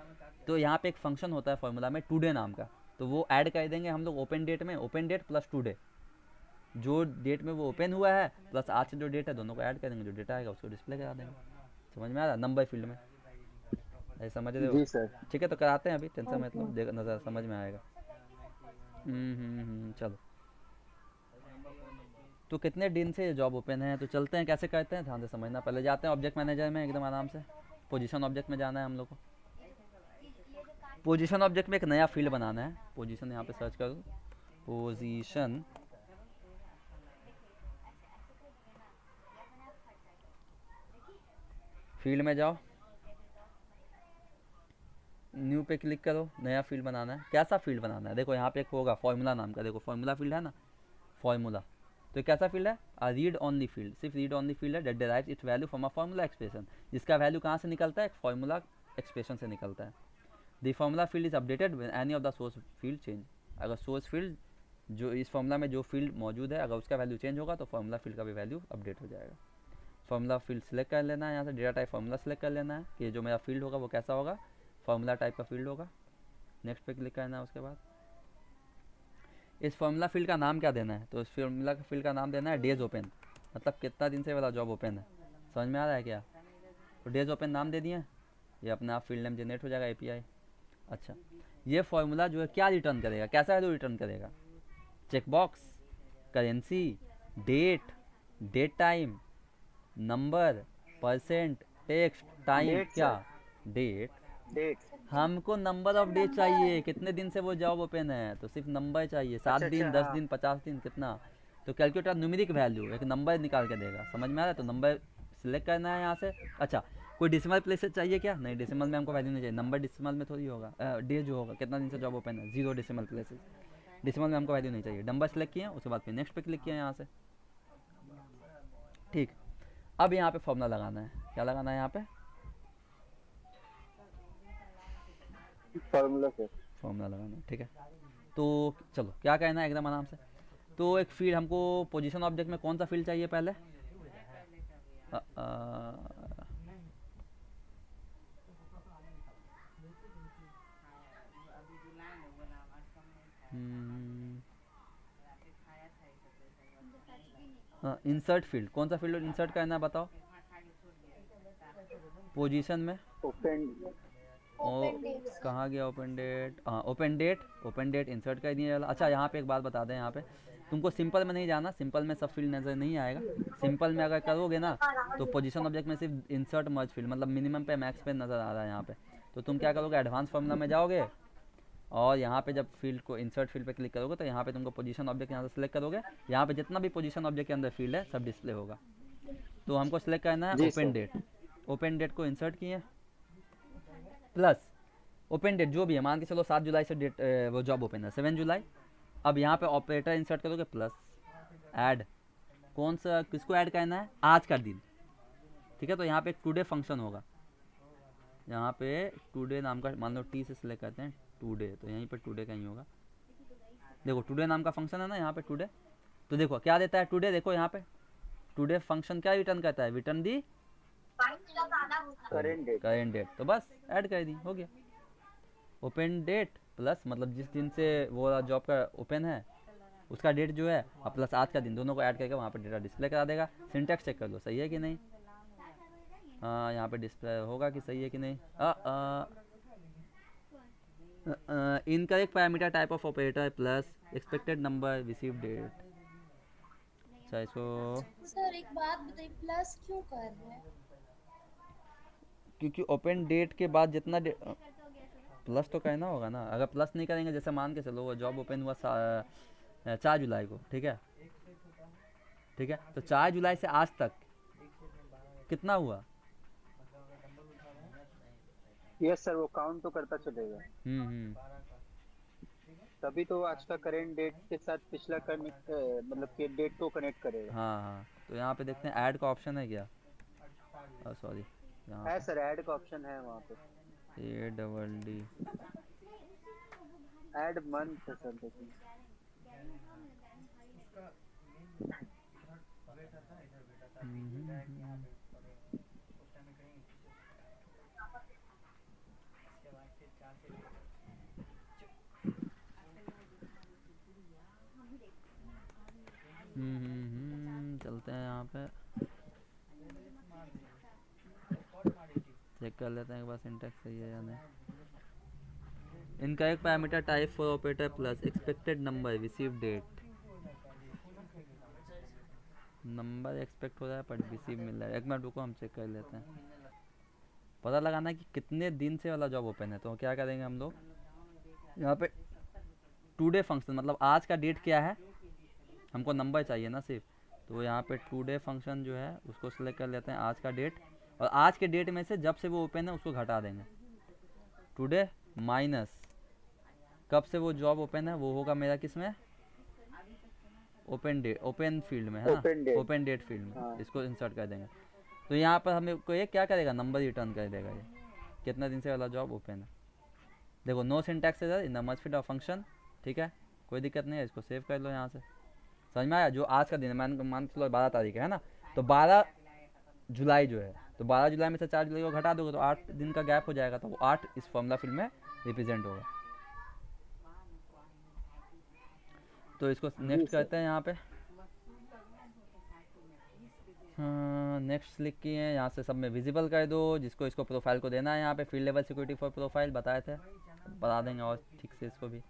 तो यहाँ पे एक फंक्शन होता है फॉर्मूला में टुडे नाम का, तो वो ऐड कर देंगे हम लोग ओपन डेट में, ओपन डेट प्लस टुडे, जो डेट में वो ओपन हुआ है प्लस आज की जो डेट है, दोनों को ऐड करेंगे, जो डेटा आएगा उसको डिस्प्ले करा देंगे। समझ में आ रहा है? नंबर फील्ड में, ऐसे समझ रहे हो? जी सर। ठीक है, तो कराते हैं अभी, टेंशन ओके। मतलब देख नज़र समझ में आएगा। चलो, तो कितने दिन से ये जॉब ओपन है, तो चलते हैं कैसे करते हैं, ध्यान से समझना। पहले जाते हैं ऑब्जेक्ट मैनेजर में एकदम आराम से, पोजीशन ऑब्जेक्ट में जाना है हम लोग को। पोजीशन ऑब्जेक्ट में एक नया फील्ड बनाना है, पोजीशन यहाँ पे सर्च करो, पोजीशन, फील्ड में जाओ, न्यू पे क्लिक करो, नया फील्ड बनाना है। कैसा फील्ड बनाना है, देखो यहाँ पे एक होगा फॉर्मूला नाम का, देखो फॉर्मूला फील्ड है ना, फॉर्मूला। तो ये कैसा फील्ड है, रीड ऑनली फील्ड, सिर्फ रीड ऑनली फील्ड है, date derives its value from a formula expression, जिसका वैल्यू कहाँ से निकलता है, एक फॉर्मूला एक्सप्रेशन से निकलता है। The formula field is updated when any of the source field change, अगर सोर्स फील्ड जो इस फॉर्मूला में जो फील्ड मौजूद है अगर उसका वैल्यू चेंज होगा तो फॉर्मूला फील्ड का भी वैल्यू अपडेट हो जाएगा। फॉर्मूला फील्ड सेलेक्ट कर लेना है, यहाँ से डेटा टाइप फॉर्मूला सेलेक्ट कर लेना है कि जो मेरा फील्ड होगा वो कैसा होगा, फॉर्मूला टाइप का फील्ड होगा। नेक्स्ट पे क्लिक करना है। उसके बाद इस फॉर्मूला फील्ड का नाम क्या देना है, तो इस फॉर्मूला फील्ड का नाम देना है डेज ओपन, मतलब कितना दिन से वाला जॉब ओपन है। समझ में आ रहा है क्या? तो डेज ओपन नाम दे दिए, ये अपने आप फील्ड नेम जनरेट हो जाएगा एपीआई। अच्छा, ये फॉर्मूला जो है क्या रिटर्न करेगा, कैसा वैल्यू रिटर्न करेगा, checkbox, currency, date, date time, number, percent, text, time, date क्या सर। डेट। डेट। हमको नंबर ऑफ डे चाहिए, कितने दिन से वो जॉब ओपन है, तो सिर्फ नंबर चाहिए, 7 अच्छा दिन, अच्छा 10 हाँ। दिन, 50 दिन, कितना। तो कैलकुलेटर न्यूमेरिक वैल्यू एक नंबर निकाल के देगा। समझ में आ रहा है? तो नंबर सिलेक्ट करना है यहाँ से। अच्छा, कोई डेसिमल प्लेसेस चाहिए क्या, नहीं, डेसिमल में हमको वैल्यू नहीं चाहिए, नंबर डेसिमल में थोड़ी होगा, डे जो होगा कितना दिन से जॉब ओपन है, 0 डेसिमल प्लेसेस, डेसिमल में हमको वैल्यू नहीं चाहिए। नंबर सेलेक्ट किया, उसके बाद फिर नेक्स्ट पे क्लिक किया यहाँ से। ठीक, अब यहाँ पे फॉर्मूला लगाना है, क्या लगाना है यहाँ पे, फॉर्मूला सर। फॉर्मूला लगाना है, ठीक है। तो चलो क्या कहना है एकदम आराम से। तो एक फील्ड हमको पोजीशन ऑब्जेक्ट में कौन सा फील्ड चाहिए पहले, अ, अ, इंसर्ट फील्ड, कौन सा फील्ड इंसर्ट करना है बताओ, पोजीशन में, ओपन। Open date sir. कहाँ गया ओपन डेट? हाँ ओपन डेट इंसर्ट कर दिया वाला। अच्छा यहाँ पे एक बात बता दें, यहाँ पे तुमको सिंपल में नहीं जाना, सिंपल में सब फील्ड नज़र नहीं आएगा। सिंपल में अगर करोगे ना तो पोजीशन ऑब्जेक्ट में सिर्फ इंसर्ट मर्ज फील्ड मतलब मिनिमम पे मैक्स पे नज़र आ रहा है यहाँ पे। तो तुम क्या करोगे, एडवांस फार्मूला में जाओगे और यहाँ पे जब फील्ड को इंसर्ट फील्ड पे क्लिक करोगे तो यहाँ पे तुमको पोजीशन ऑब्जेक्ट यहाँ से सिलेक्ट करोगे, यहाँ पे जितना भी पोजीशन ऑब्जेक्ट के अंदर फील्ड है सब डिस्प्ले होगा। तो हमको सिलेक्ट करना है जी open sir. Date. Open date को इंसर्ट किए प्लस ओपन डेट जो भी है, मान के चलो 7 जुलाई से डेट वो जॉब ओपन है 7 जुलाई। अब यहाँ पे ऑपरेटर इंसर्ट करोगे प्लस ऐड, कौन सा किसको ऐड करना है, आज का दिन। ठीक है, तो यहाँ पे टुडे फंक्शन होगा, यहाँ पे टुडे नाम का मान लो टी से सिलेक्ट करते हैं टुडे, तो यहीं पे टुडे का ही होगा। देखो टुडे नाम का फंक्शन है ना यहाँ पे टुडे, तो देखो क्या देता है टुडे, देखो यहाँ पे टुडे फंक्शन क्या रिटर्न करता है, return the current date. Current date. तो बस ऐड कर दी, हो गया। ओपन डेट प्लस मतलब जिस दिन से वो जॉब का ओपन है उसका डेट जो है और प्लस आज का दिन, दोनों को ऐड करके वहाँ पे डेटा डिस्प्ले करा देगा। सिंटैक्स चेक कर लो सही है कि नहीं। हाँ यहाँ पे डिस्प्ले होगा कि सही है कि नहीं। Incorrect parameter type of operator plus expected number receive date. अच्छा इसको, सर एक बात बताइए, प्लस क्यों कर रहे हैं? क्योंकि ओपन डेट के बाद जितना प्लस तो कहना होगा ना। अगर प्लस नहीं करेंगे, जैसे मान के चलो वो जॉब ओपन हुआ 4 जुलाई को, ठीक है ठीक है, तो 4 जुलाई से आज तक कितना हुआ। यस सर, वो काउंट तो करता चलेगा, हम्म। तभी तो आज का करेंट डेट के साथ पिछला कनेक्ट मतलब कि डेट को कनेक्ट करेगा। हाँ, तो यहाँ पे देखते हैं ऐड का ऑप्शन है क्या। सॉरी यहाँ है सर, ऐड का ऑप्शन है वहाँ पे। पे ADD ऐड मंथ है सर, देखिए। चलते हैं यहाँ पे चेक कर लेते हैं एक बार सिंटैक्स सही है या नहीं। Incorrect parameter type for operator plus expected number receive date. Number expect हो रहा है पर रिसीव मिल रहा है। एक मिनट रुको, हम चेक कर लेते हैं, पता लगाना है कि कितने दिन से वाला जॉब ओपन है। तो क्या करेंगे हम लोग, यहाँ पे टुडे फंक्शन मतलब आज का डेट क्या है, हमको नंबर चाहिए ना सिर्फ, तो यहाँ पे टुडे फंक्शन जो है उसको सिलेक्ट कर लेते हैं आज का डेट, और आज के डेट में से जब से वो ओपन है उसको घटा देंगे। टुडे माइनस कब से वो जॉब ओपन है, वो होगा मेरा किस में, ओपन डेट, ओपन फील्ड में है Open ना, date। ओपन डेट फील्ड में हाँ। इसको इंसर्ट कर देंगे। तो यहाँ पर हमें को ये क्या करेगा, नंबर रिटर्न कर देगा, ये कितना दिन से वाला जॉब ओपन है। देखो नो सिंटैक्स है in the must fit of function, ठीक है कोई दिक्कत नहीं है, इसको सेव कर लो यहाँ से। समझ में आया, जो आज का दिन है, मान के चलो 12 तारीख है ना, तो 12 जुलाई जो है, तो 12 जुलाई में से 4 जुलाई को घटा दोगे तो 8 दिन का गैप हो जाएगा, तो वो 8 इस फॉर्मूला फील्ड में रिप्रेजेंट होगा। तो इसको नेक्स्ट करते हैं यहाँ पे। हाँ नेक्स्ट क्लिक किए हैं, यहाँ से सब में विजिबल कर दो, जिसको इसको प्रोफाइल को देना है यहाँ पे field level security for profile बताए थे, बता देंगे और ठीक से इसको भी।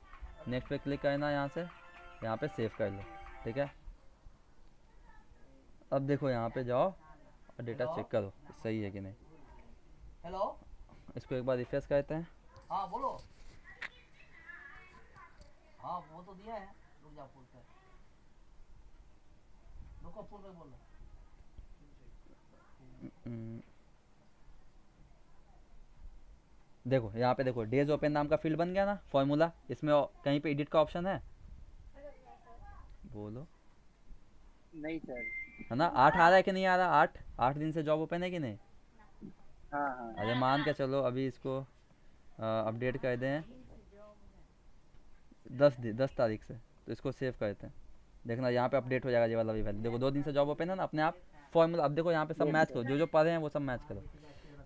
नेक्स्ट पे क्लिक करना है यहाँ से, यहाँ पे सेव कर लो, ठीक है। अब देखो यहाँ पे जाओ और डेटा चेक करो सही है कि नहीं। हेलो, इसको एक बार रिफ्रेश करते हैं। हाँ बोलो। हाँ वो तो दिया है, रुक जाओ फुल पे, रुको फुल पे बोल रहा। देखो यहाँ पे देखो डेज ओपन नाम का फील्ड बन गया ना फॉर्मूला, इसमें कहीं पे एडिट का ऑप्शन है, बोलो। नहीं सर। है ना, 8 आ रहा है कि नहीं आ रहा, 8 दिन से जॉब ओपन है कि नहीं। हाँ हाँ। अरे मान के चलो अभी इसको अपडेट कर दें 10 तारीख से, तो इसको सेव करते हैं, देखना यहाँ पे अपडेट हो जाएगा ये वाला भी वैल्यू। देखो 2 दिन से जॉब ओपन है ना अपने आप फॉर्मूला। अब देखो यहाँ पे सब मैच करो, जो जो पढ़े हैं वो सब मैच करो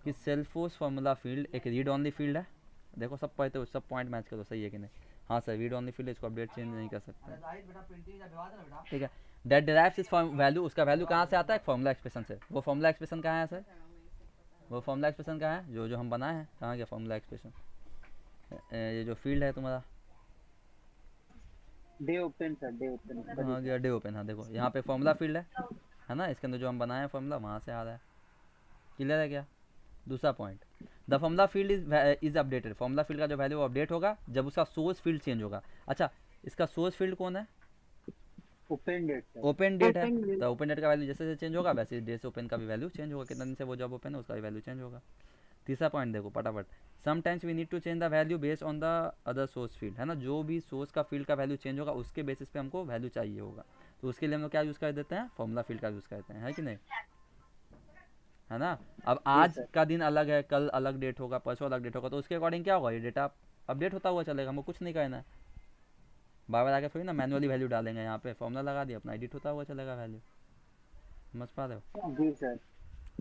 कि सेल्फोर्स फार्मूला फील्ड एक रीड ऑनली फील्ड है। देखो सब पढ़ते हो, सब पॉइंट मैच करो सही है कि नहीं। हाँ सर रीड ऑनली फील्ड, इसको अपडेट चेंज नहीं कर सकते, बेटा प्रिंटिंग का विवाद है बेटा। ठीक है। डेट डिराइव्स इस वैल्यू, उसका वैल्यू कहाँ से आता है, फॉर्मूला एक्सप्रेशन से। वो फॉर्मूला एक्सप्रेशन कहाँ है सर, वो फॉर्मूला एक्सप्रेशन कहाँ है, जो जो हम बनाए हैं, कहाँ गया फॉर्मूला एक्सप्रेशन? ये जो फील्ड है तुम्हारा, day open sir, day open हाँ गया डे ओपन। हाँ देखो यहाँ पे फॉर्मूला फील्ड है ना, इसके अंदर जो हम बनाए हैं फॉर्मूला वहाँ से आ रहा है। क्लियर है क्या? दूसरा point, the formula field is updated. Formula field का जो वैल्यू अपडेट होगा जब उसका सोर्स फील्ड चेंज होगा। अच्छा, इसका सोर्स फील्ड कौन है? Open date sir. Open date है। Open date। तो ओपन डेट का वैल्यू जैसे जैसे चेंज होगा वैसे डेट से ओपन का भी वैल्यू चेंज होगा, कितना दिन से वो जॉब ओपन है उसका भी वैल्यू चेंज होगा। तीसरा पॉइंट देखो फटाफट, sometimes we need to change the value based on the other source field, है ना, जो भी सोर्स का फील्ड का वैल्यू चेंज होगा उसके बेसिस पे हमको वैल्यू चाहिए होगा, तो उसके लिए हम लोग क्या यूज़ कर देते हैं, फॉर्मूला फील्ड का यूज़ करते हैं, है कि नहीं, है ना। अब आज सर। का दिन अलग है, कल अलग डेट होगा, परसों अलग डेट होगा, तो उसके अकॉर्डिंग क्या होगा, ये डेटा अपडेट होता हुआ चलेगा, हमको कुछ नहीं करना है, बार बार आके थोड़ी ना मैनुअली वैल्यू डालेंगे, यहाँ पे फॉर्मूला लगा दिया अपना एडिट होता हुआ चलेगा वैल्यू, समझ पा रहे हो। जी सर।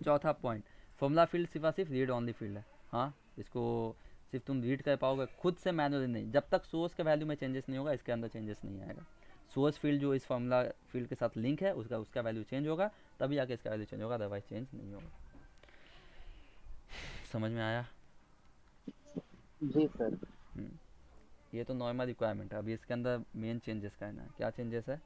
चौथा पॉइंट, फॉर्मूला फील्ड सिर्फ और सिर्फ रीड ऑनली फील्ड है। हाँ, इसको सिर्फ तुम रीड कर पाओगे, खुद से मैनुअली नहीं, जब तक सोर्स के वैल्यू में चेंजेस नहीं होगा इसके अंदर चेंजेस नहीं आएगा। सोर्स फील्ड जो इस फॉर्मूला फील्ड के साथ लिंक है उसका वैल्यू चेंज होगा, तभी आके इसका वैल्यू चेंज होगा, अदरवाइज चेंज नहीं होगा। समझ में आया? जी सर। ये तो नॉर्मल रिक्वायरमेंट है, अभी इसके अंदर मेन चेंजेस करना है। क्या चेंजेस है?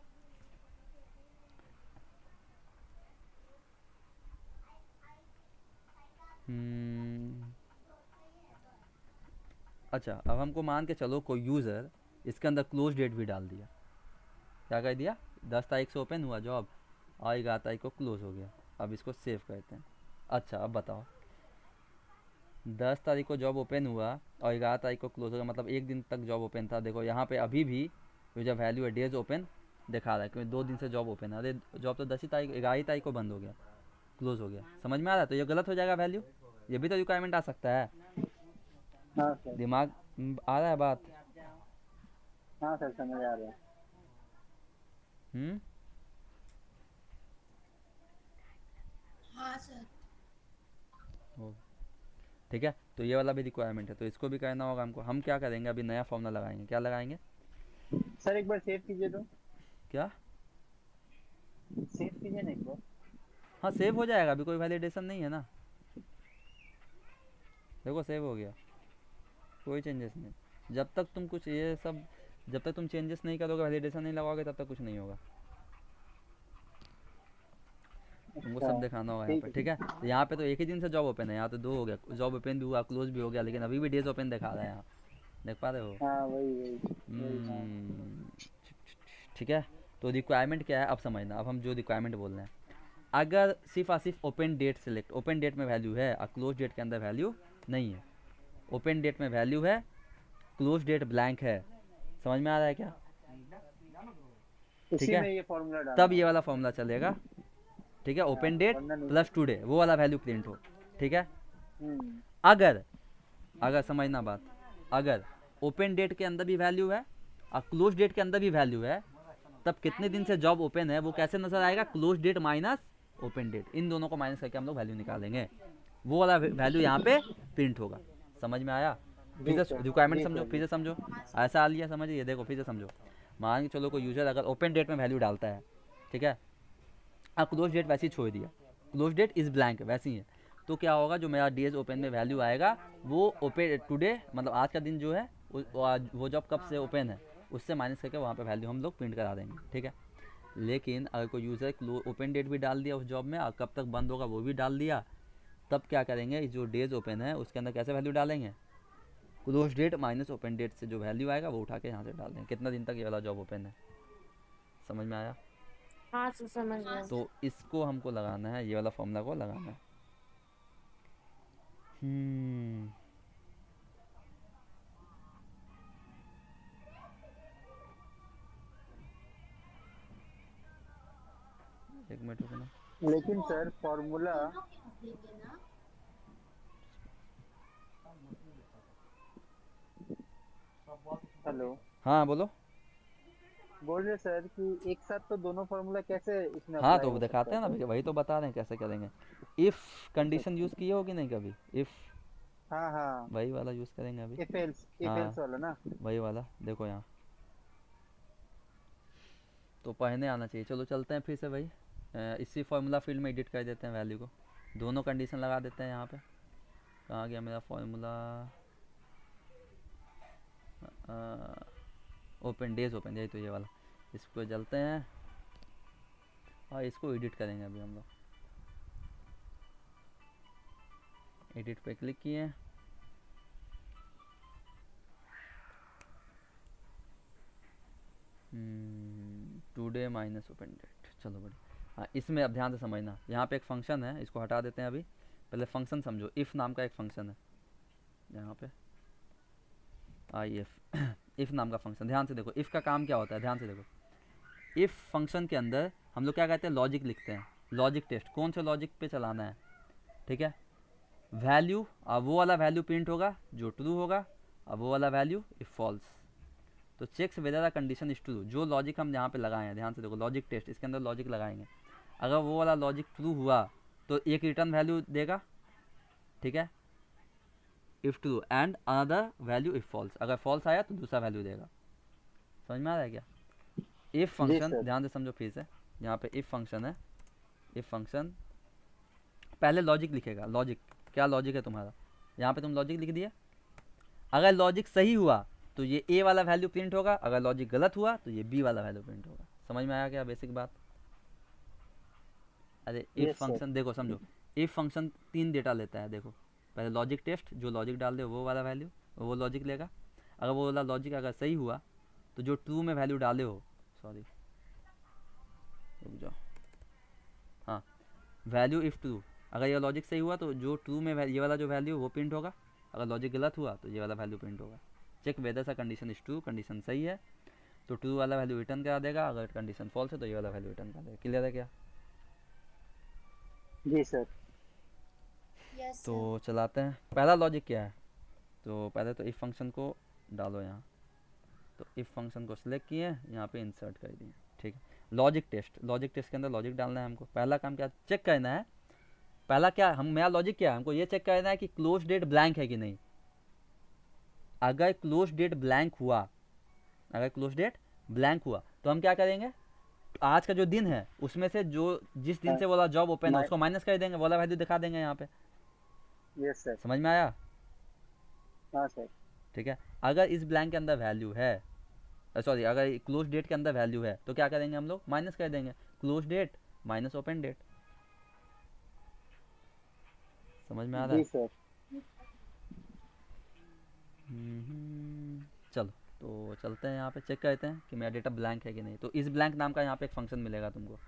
अच्छा, अब हमको मान के चलो कोई यूज़र इसके अंदर क्लोज डेट भी डाल दिया, क्या कर दिया, 10 तारीख से ओपन हुआ जॉब और 11 तारीख को क्लोज हो गया, अब इसको सेव करते हैं। अच्छा अब बताओ, 10 तारीख को जॉब ओपन हुआ और 11 तारीख को क्लोज हो गया, मतलब एक दिन तक जॉब ओपन था। देखो यहाँ पे अभी भी जो जब वैल्यू है डेज ओपन दिखा रहा है, क्योंकि 2 दिन से जॉब ओपन है, अरे जॉब तो 10 ही तारीख 11 तारीख को बंद हो गया, क्लोज हो गया, समझ में आ रहा है, तो ये गलत हो जाएगा वैल्यू, ये भी तो रिक्वायरमेंट आ सकता है। हाँ सर। दिमाग आ रहा है बात? हाँ सर, समझ आ रहा है। हम्म हाँ सर। ओ, ठीक है, तो ये वाला भी रिक्वायरमेंट है, तो इसको भी करना होगा हमको। हम क्या करेंगे, अभी नया फॉर्मूला लगाएंगे, क्या लगाएंगे? सर एक बार सेव कीजिए तो। क्या? सेव कीजिए ना एक बार। हाँ सेव हो जाएगा, अभी कोई वैलिडेशन नहीं है ना, देखो सेव हो गया, कोई चेंजेस नहीं। जब तक तुम कुछ ये सब, जब तक तुम चेंजेस नहीं करोगे, वैलिडेशन नहीं लगाओगे, तब तक कुछ नहीं होगा, तुमको सब दिखाना होगा यहाँ पे, ठीक है। तो यहाँ पे तो एक ही दिन से जॉब ओपन है, यहाँ तो 2 हो गया, जॉब ओपन भी हुआ क्लोज भी हो गया, लेकिन अभी भी डेज ओपन दिखा रहा है यहाँ, देख पा रहे हो? हाँ वही हाँ। ठीक है, तो रिक्वायरमेंट क्या है अब समझना। अब हम जो रिक्वायरमेंट बोल रहे हैं, अगर सिर्फ और सिर्फ open date select, open date में वैल्यू है और क्लोज डेट के अंदर वैल्यू नहीं है, ओपन डेट में वैल्यू है, क्लोज डेट ब्लैंक है, समझ में आ रहा है क्या? इसी है। में ये फॉर्मूला डाल। तब ये वाला फॉर्मूला चलेगा, ठीक है, ओपन डेट वरना नहीं। प्लस टुडे वो वाला वैल्यू प्रिंट हो, ठीक है। हम्म। अगर अगर समझना बात, अगर ओपन डेट के अंदर भी वैल्यू है और क्लोज डेट के अंदर भी वैल्यू है, तब कितने दिन से जॉब ओपन है वो कैसे नजर आएगा, close date minus open date, इन दोनों को माइनस करके हम लोग वैल्यू निकालेंगे, वो वाला वैल्यू यहाँ पे प्रिंट होगा। समझ में आया? फिर से रिक्वायरमेंट समझो, फिर से समझो, ऐसा आ लिया समझिए, देखो फिर से समझो। मान के चलो कोई यूजर अगर ओपन डेट में वैल्यू डालता है, ठीक है, और क्लोज डेट वैसे ही छोड़ दिया, क्लोज डेट इज ब्लैंक वैसी है, तो क्या होगा, जो मेरा डेज ओपन में वैल्यू आएगा वो ओपन टुडे, मतलब आज का दिन जो है वो जॉब कब से ओपन है उससे माइनस करके वहाँ पे वैल्यू हम लोग प्रिंट करा देंगे, ठीक है। लेकिन अगर कोई यूज़र ओपन डेट भी डाल दिया उस जॉब में और कब तक बंद होगा वो भी डाल दिया, तब क्या करेंगे, जो डेज ओपन है उसके अंदर कैसे वैल्यू डालेंगे, close date minus open date से जो वैल्यू आएगा वो उठा के यहाँ से डाल देंगे, कितना दिन तक ये वाला जॉब ओपन है। समझ में आया? हाँ सर समझ गया। तो इसको हमको लगाना है, ये वाला फॉर्मूला को लगाना है। एक मिनट रुकना, लेकिन सर फॉर्मूला लेंगे ना। हेलो, हाँ बोलो। बोल रहे सर कि एक साथ तो दोनों फॉर्मूला कैसे इसमें हाँ अप्लाई तो हो वो सकता दिखाते है हैं ना, सर? भैया वही तो बता रहे हैं कैसे करेंगे। इफ़ कंडीशन यूज़ किए होगी नहीं कभी, इफ़ हाँ हाँ, वही वाला यूज़ करेंगे अभी। इफ एल्स हाँ वाला ना। वही वाला, देखो यहाँ तो पहले आना चाहिए। चलो चलते हैं फिर से भाई, इसी फार्मूला फील्ड में एडिट कर देते हैं वैल्यू को। दोनों कंडीशन लगा देते हैं यहाँ पे। कहाँ गया मेरा फॉर्मूला? ओपन डेज, ओपन यही तो ये वाला। इसको चलते हैं और इसको एडिट करेंगे अभी हम लोग। एडिट पे क्लिक किए, टुडे माइनस ओपन डेट। चलो बढ़िया। हाँ, इसमें अब ध्यान से समझना, यहाँ पे एक फंक्शन है, इसको हटा देते हैं अभी। पहले फंक्शन समझो। इफ़ नाम का एक फंक्शन है यहाँ पे, आई एफ इफ़ नाम का फंक्शन। ध्यान से देखो, इफ़ का काम क्या होता है, ध्यान से देखो। इफ़ फंक्शन के अंदर हम लोग क्या कहते हैं, लॉजिक लिखते हैं। लॉजिक टेस्ट कौन से लॉजिक पे चलाना है, ठीक है। वैल्यू, अब वो वाला वैल्यू प्रिंट होगा जो ट्रू होगा, अब वो वाला वैल्यू इफ फॉल्स। तो checks whether the condition is true, जो लॉजिक हम यहाँ पे लगाए हैं, ध्यान से देखो, लॉजिक टेस्ट, इसके अंदर लॉजिक लगाएंगे। अगर वो वाला लॉजिक ट्रू हुआ तो एक रिटर्न वैल्यू देगा, ठीक है, if true, and another value if false. अगर फॉल्स आया तो दूसरा वैल्यू देगा। समझ में आ रहा है क्या? If function, sir. ध्यान से समझो फिर से। यहाँ पे इफ फंक्शन है, इफ फंक्शन पहले लॉजिक लिखेगा। लॉजिक क्या लॉजिक है तुम्हारा, यहाँ पे तुम लॉजिक लिख दिया। अगर लॉजिक सही हुआ तो ये ए वाला वैल्यू प्रिंट होगा, अगर लॉजिक गलत हुआ तो ये बी वाला वैल्यू प्रिंट होगा। समझ में आया क्या बेसिक बात? अरे इफ Yes, sir. फंक्शन देखो, समझो। इफ फंक्शन 3 डेटा लेता है, देखो। पहले लॉजिक टेस्ट, जो लॉजिक डाल दे वो वाला वैल्यू, वो लॉजिक लेगा। अगर वो वाला लॉजिक अगर सही हुआ तो जो ट्रू में वैल्यू डाले हो, सॉरी रुक जाओ, हाँ, वैल्यू इफ ट्रू, अगर ये लॉजिक सही हुआ तो जो ट्रू में ये वाला जो वैल्यू वो प्रिंट होगा। अगर लॉजिक गलत हुआ तो ये वाला वैल्यू प्रिंट होगा। चेक वेदर सा कंडीशन इज ट्रू, कंडीशन सही है तो ट्रू वाला वैल्यू रिटर्न करा देगा, अगर कंडीशन फॉल्स है तो ये वाला वैल्यू रिटर्न करा देगा। क्लियर है क्या? जी सर। यस तो चलाते हैं। पहला लॉजिक क्या है, तो पहले तो इफ फंक्शन को डालो यहाँ। तो इफ फंक्शन को सिलेक्ट किए, यहाँ पे इंसर्ट कर दिए, ठीक है। लॉजिक टेस्ट, लॉजिक टेस्ट के अंदर लॉजिक डालना है हमको। पहला काम क्या चेक करना है, पहला क्या हम, मेरा लॉजिक क्या है, हमको ये चेक करना है कि क्लोज डेट ब्लैंक है कि नहीं। अगर क्लोज डेट ब्लैंक हुआ, अगर क्लोज डेट ब्लैंक हुआ तो हम क्या करेंगे, आज का जो दिन है उसमें से जो जिस दिन से वाला जॉब ओपन है उसको माइनस कर देंगे, वाला वैल्यू दिखा देंगे यहाँ पे। Yes sir. समझ में आया? हाँ सर। ठीक है। अगर इस ब्लैंक के अंदर वैल्यू है, सॉरी, अगर क्लोज डेट के अंदर वैल्यू है तो क्या करेंगे हम लोग, माइनस कर देंगे, close date minus open date. समझ में आ रहा जी है? सर। चलो तो चलते हैं, यहाँ पे चेक करते हैं कि मेरा डेटा ब्लैंक है कि नहीं। तो इस ब्लैंक नाम का यहाँ पे एक फंक्शन मिलेगा तुमको,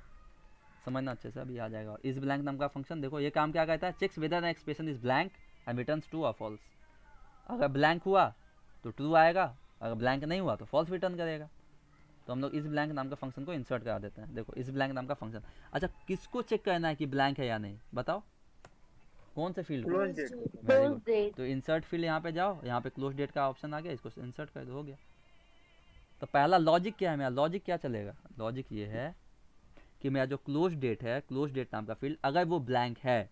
समझना अच्छे से, अभी आ जाएगा। इस ब्लैंक नाम का फंक्शन देखो, ये काम क्या करता है, checks whether the expression is blank and returns true और फॉल्स। अगर ब्लैंक हुआ तो ट्रू आएगा, अगर ब्लैंक नहीं हुआ तो फॉल्स रिटर्न करेगा। तो हम लोग इस ब्लैंक नाम का फंक्शन को इंसर्ट करा देते हैं। देखो इस ब्लैंक नाम का फंक्शन, अच्छा किसको चेक करना है कि ब्लैंक है या नहीं, बताओ कौन से फील्ड को? Close date. Very close good. Date. तो इंसर्ट फील्ड यहाँ पे जाओ, यहाँ पे क्लोज डेट का ऑप्शन आ गया, इसको इंसर्ट कर दो, हो गया। तो पहला लॉजिक क्या है मेरा, लॉजिक क्या चलेगा, लॉजिक ये है कि मेरा जो क्लोज डेट है, क्लोज डेट नाम का फील्ड अगर वो ब्लैंक है,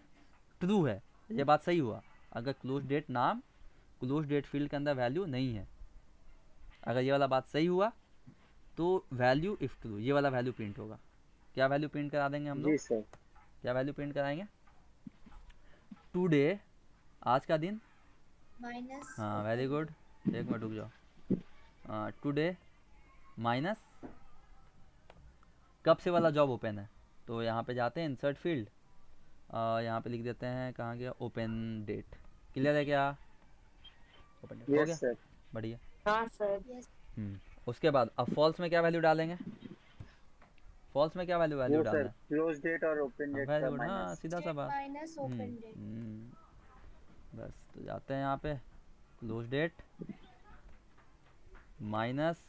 ट्रू है, ये बात सही हुआ। अगर क्लोज डेट नाम, क्लोज डेट फील्ड के अंदर वैल्यू नहीं है, अगर ये वाला बात सही हुआ तो वैल्यू इफ ट्रू, ये वाला वैल्यू प्रिंट होगा। क्या वैल्यू प्रिंट करा देंगे हम लोग, जी सर। क्या वैल्यू प्रिंट कराएंगे, टुडे, आज का दिन। माइनस हाँ वेरी गुड, एक मिनट रुक जाओ। टुडे माइनस कब से वाला जॉब ओपन है, तो यहाँ पे जाते हैं इंसर्ट फील्ड, यहाँ पे लिख देते हैं, कहाँ गया, ओपन डेट। क्लियर है क्या, ओपन डेट हो गया, यस सर। बढ़िया। हाँ सर। उसके बाद अब फॉल्स में क्या वैल्यू डालेंगे, फॉल्स में क्या वैल्यू वो डालना सर है, क्लोज डेट और ओपन डेट वेरी का गुड, हाँ माइनस। सीधा सा बात। Minus open date. बस तो जाते हैं यहाँ पे, क्लोज डेट माइनस,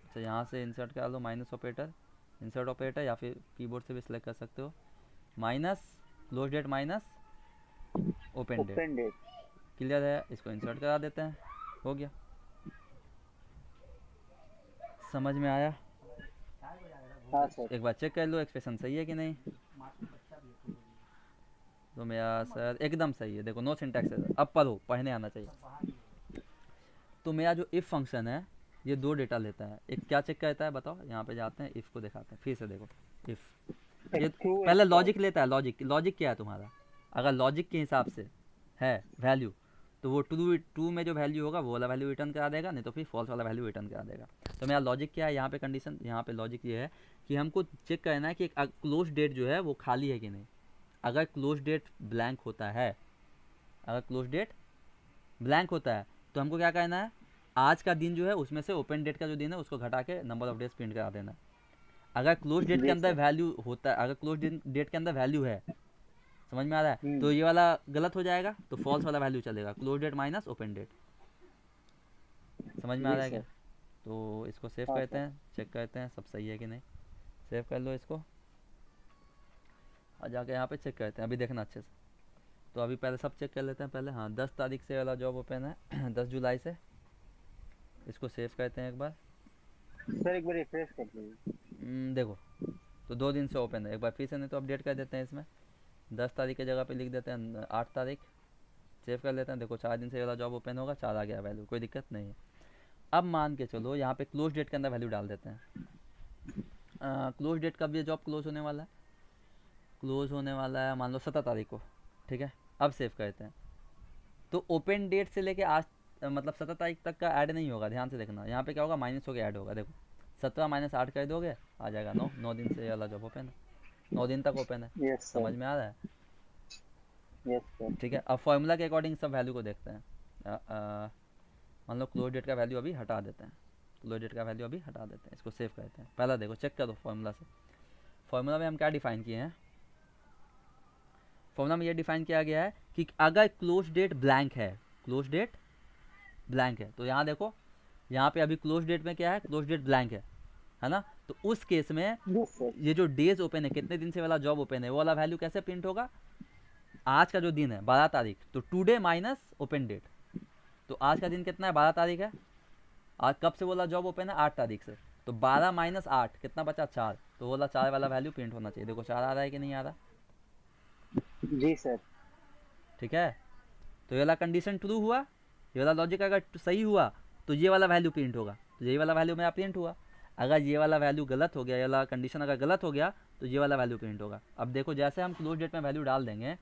अच्छा यहाँ से इंसर्ट कर लो माइनस ऑपरेटर, इंसर्ट ऑपरेटर, या फिर कीबोर्ड से भी सिलेक्ट कर सकते हो, minus close date minus open date. Open date. Clear है, इसको इंसर्ट करा देते हैं, हो गया। समझ में आया? हाँ सर। एक बार चेक कर लो एक्सप्रेशन सही है कि नहीं। तो मेरा सर एकदम सही है, देखो नो सिंटैक्स है, अब पढ़ो, पढ़ने आना चाहिए। तो मेरा जो इफ़ फंक्शन है ये 2 डेटा लेता है, एक क्या चेक करता है बताओ, यहाँ पे जाते हैं, इफ़ को दिखाते हैं फिर से, देखो इफ़, ये True पहले and लॉजिक लेता है, लॉजिक क्या है तुम्हारा, अगर लॉजिक के हिसाब से है वैल्यू, तो वो ट्रू में जो वैल्यू होगा वो वाला वैल्यू रिटर्न करा देगा, नहीं तो फिर फॉल्स वाला वैल्यू रिटर्न करा देगा। तो मेरा लॉजिक क्या है यहाँ पे, कंडीशन यहाँ पे लॉजिक ये है कि हमको चेक करना है कि क्लोज डेट जो है वो खाली है कि नहीं। अगर क्लोज डेट ब्लैंक होता है, अगर क्लोज डेट ब्लैंक होता है तो हमको क्या करना है, आज का दिन जो है उसमें से ओपन डेट का जो दिन है उसको घटा के नंबर ऑफ डेज प्रिंट करा देना। अगर क्लोज डेट के जी अंदर सर। वैल्यू होता है, अगर क्लोज डेट के अंदर वैल्यू है, समझ में आ रहा है, तो हम्म। ये वाला गलत हो जाएगा, तो फॉल्स वाला वैल्यू चलेगा, close date minus open date. समझ में आ जी रहा है क्या? सर। तो इसको सेव हाँ करते सर। हैं, चेक करते हैं सब सही है कि नहीं। सेव कर लो इसको और जाके यहाँ पे चेक करते हैं, अभी देखना अच्छे से। तो अभी पहले सब चेक कर लेते हैं पहले। हाँ 10 तारीख से वाला जॉब ओपन है 10 जुलाई से। इसको सेव करते हैं एक बार। सर एक बार रिफ्रेश कर दीजिए। देखो तो 2 दिन से ओपन है, एक बार फिर से नहीं तो अपडेट कर देते हैं इसमें। 10 तारीख की जगह पे लिख देते हैं 8 तारीख। सेव कर लेते हैं। देखो 4 दिन से वाला जॉब ओपन होगा, 4 आ गया वैल्यू, कोई दिक्कत नहीं है। अब मान के चलो यहाँ पे क्लोज डेट के अंदर वैल्यू डाल देते हैं। क्लोज डेट कब ये जॉब क्लोज होने वाला है, क्लोज होने वाला है मान लो 17 तारीख को, ठीक है। अब सेव करते हैं। तो ओपन डेट से लेके आज मतलब 17 तारीख तक का ऐड नहीं होगा, ध्यान से देखना। यहाँ पे क्या होगा, माइनस होकर ऐड होगा। देखो 17 माइनस 8 कर दोगे, आ जाएगा 9। 9 दिन से ये वाला जॉब ओपन है, 9 दिन तक ओपन है। यस समझ सर। में आ रहा है? Yes sir. ठीक है। अब फॉर्मूला के अकॉर्डिंग सब वैल्यू को देखते हैं। मान लो क्लोज डेट का वैल्यू अभी हटा देते हैं, क्लोज डेट का वैल्यू अभी हटा देते हैं, इसको सेव करते हैं। पहला देखो चेक करो फॉर्मूला से। फॉर्मूला में हम क्या डिफाइन किए हैं, फॉर्मूला में ये डिफाइन किया गया है कि अगर क्लोज डेट ब्लैंक है, क्लोज डेट ब्लैंक है, तो यहाँ देखो यहाँ पे अभी क्लोज डेट में क्या है, क्लोज डेट ब्लैंक है ना। तो उस केस में यस सर। ये जो डेज ओपन है, कितने दिन से वाला जॉब ओपन है, वो वाला वैल्यू कैसे प्रिंट होगा, आज का जो दिन है 12 तारीख, तो टुडे माइनस ओपन डेट। तो आज का दिन कितना है, 12 तारीख है। आज कब से बोला जॉब ओपन है, 8 तारीख से। तो 12 माइनस 8 कितना बचा, 4। तो बोला 4 वाला वैल्यू प्रिंट होना चाहिए। देखो 4 आ रहा है कि नहीं आ रहा, जी सर। ठीक है। तो ये वाला कंडीशन ट्रू हुआ, ये वाला लॉजिक अगर सही हुआ तो ये वाला वैल्यू प्रिंट होगा, तो ये वाला वैल्यू मेरा प्रिंट हुआ। अगर ये वाला वैल्यू गलत हो गया, ये वाला कंडीशन अगर गलत हो गया, तो ये वाला वैल्यू प्रिंट होगा। अब देखो जैसे हम क्लोज डेट में वैल्यू डाल देंगे,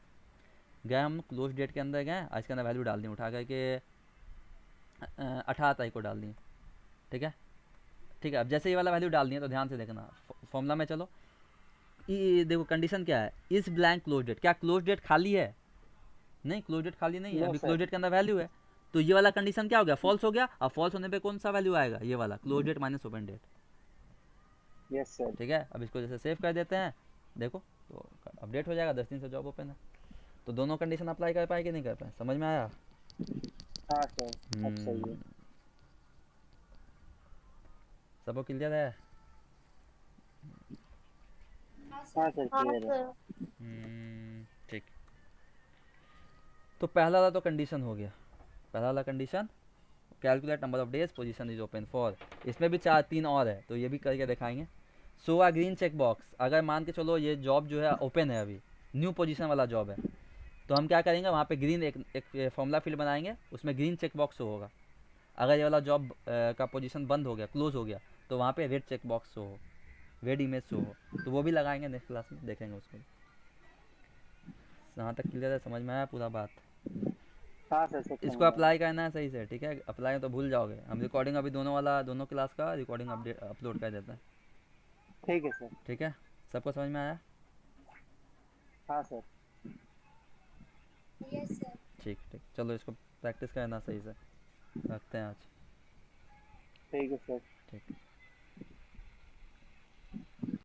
गए हम क्लोज डेट के अंदर गए, आज के अंदर वैल्यू डाल दी उठा करके 18 तारीख को डाल दी, ठीक है। ठीक है, अब जैसे ये वाला वैल्यू डाल दिया तो ध्यान से देखना फॉर्मूला में चलो। ये देखो कंडीशन क्या है, इस ब्लैंक क्लोज डेट, क्या क्लोज डेट खाली है, नहीं क्लोज डेट खाली नहीं है, नो अभी सर। क्लोज डेट के अंदर वैल्यू है। तो ये वाला कंडीशन क्या हो गया, फॉल्स हो गया। अब फॉल्स होने पे कौन सा वैल्यू आएगा, ये वाला close date minus open date, yes sir. ठीक है। अब इसको जैसे सेव कर देते हैं, देखो तो अपडेट हो जाएगा, 10 दिन से जॉब ओपन है। तो दोनों कंडीशन अप्लाई कर पाए कि नहीं कर पाए, समझ में आया? हाँ सर अब सही है। सबको क्लियर है? हाँ हाँ सर। सर हाँ क्लियर है। सर। ठीक। तो पहला वाला तो कंडीशन हो गया, पहला वाला condition calculate number of days position is open for. इसमें भी 3 और है, तो ये भी करके दिखाएंगे। सो आ ग्रीन चेक बॉक्स, अगर मान के चलो ये जॉब जो है ओपन है, अभी न्यू पोजीशन वाला जॉब है, तो हम क्या करेंगे, वहाँ पे ग्रीन एक फॉर्मूला फील्ड बनाएंगे, उसमें ग्रीन चेक बॉक्स होगा। अगर ये वाला जॉब का पोजीशन बंद हो गया, क्लोज हो गया, तो वहाँ पे रेड चेक बॉक्स हो, रेड इमेज शो हो। तो वो भी लगाएंगे, नेक्स्ट क्लास में देखेंगे उसको। यहाँ तक क्लियर है, समझ में आया पूरा बात? हाँ सर सब इसको समझ अप्लाई करना है सही से, ठीक है। अप्लाई तो भूल जाओगे, हम रिकॉर्डिंग अभी दोनों क्लास का रिकॉर्डिंग अपडेट अपलोड कर देते हैं, ठीक है सर। ठीक है। सबको समझ में आया? हाँ सर। Yes sir. ठीक ठीक, चलो इसको प्रैक्टिस करना सही से, रखते हैं आज। ठीक है सर। ठीक।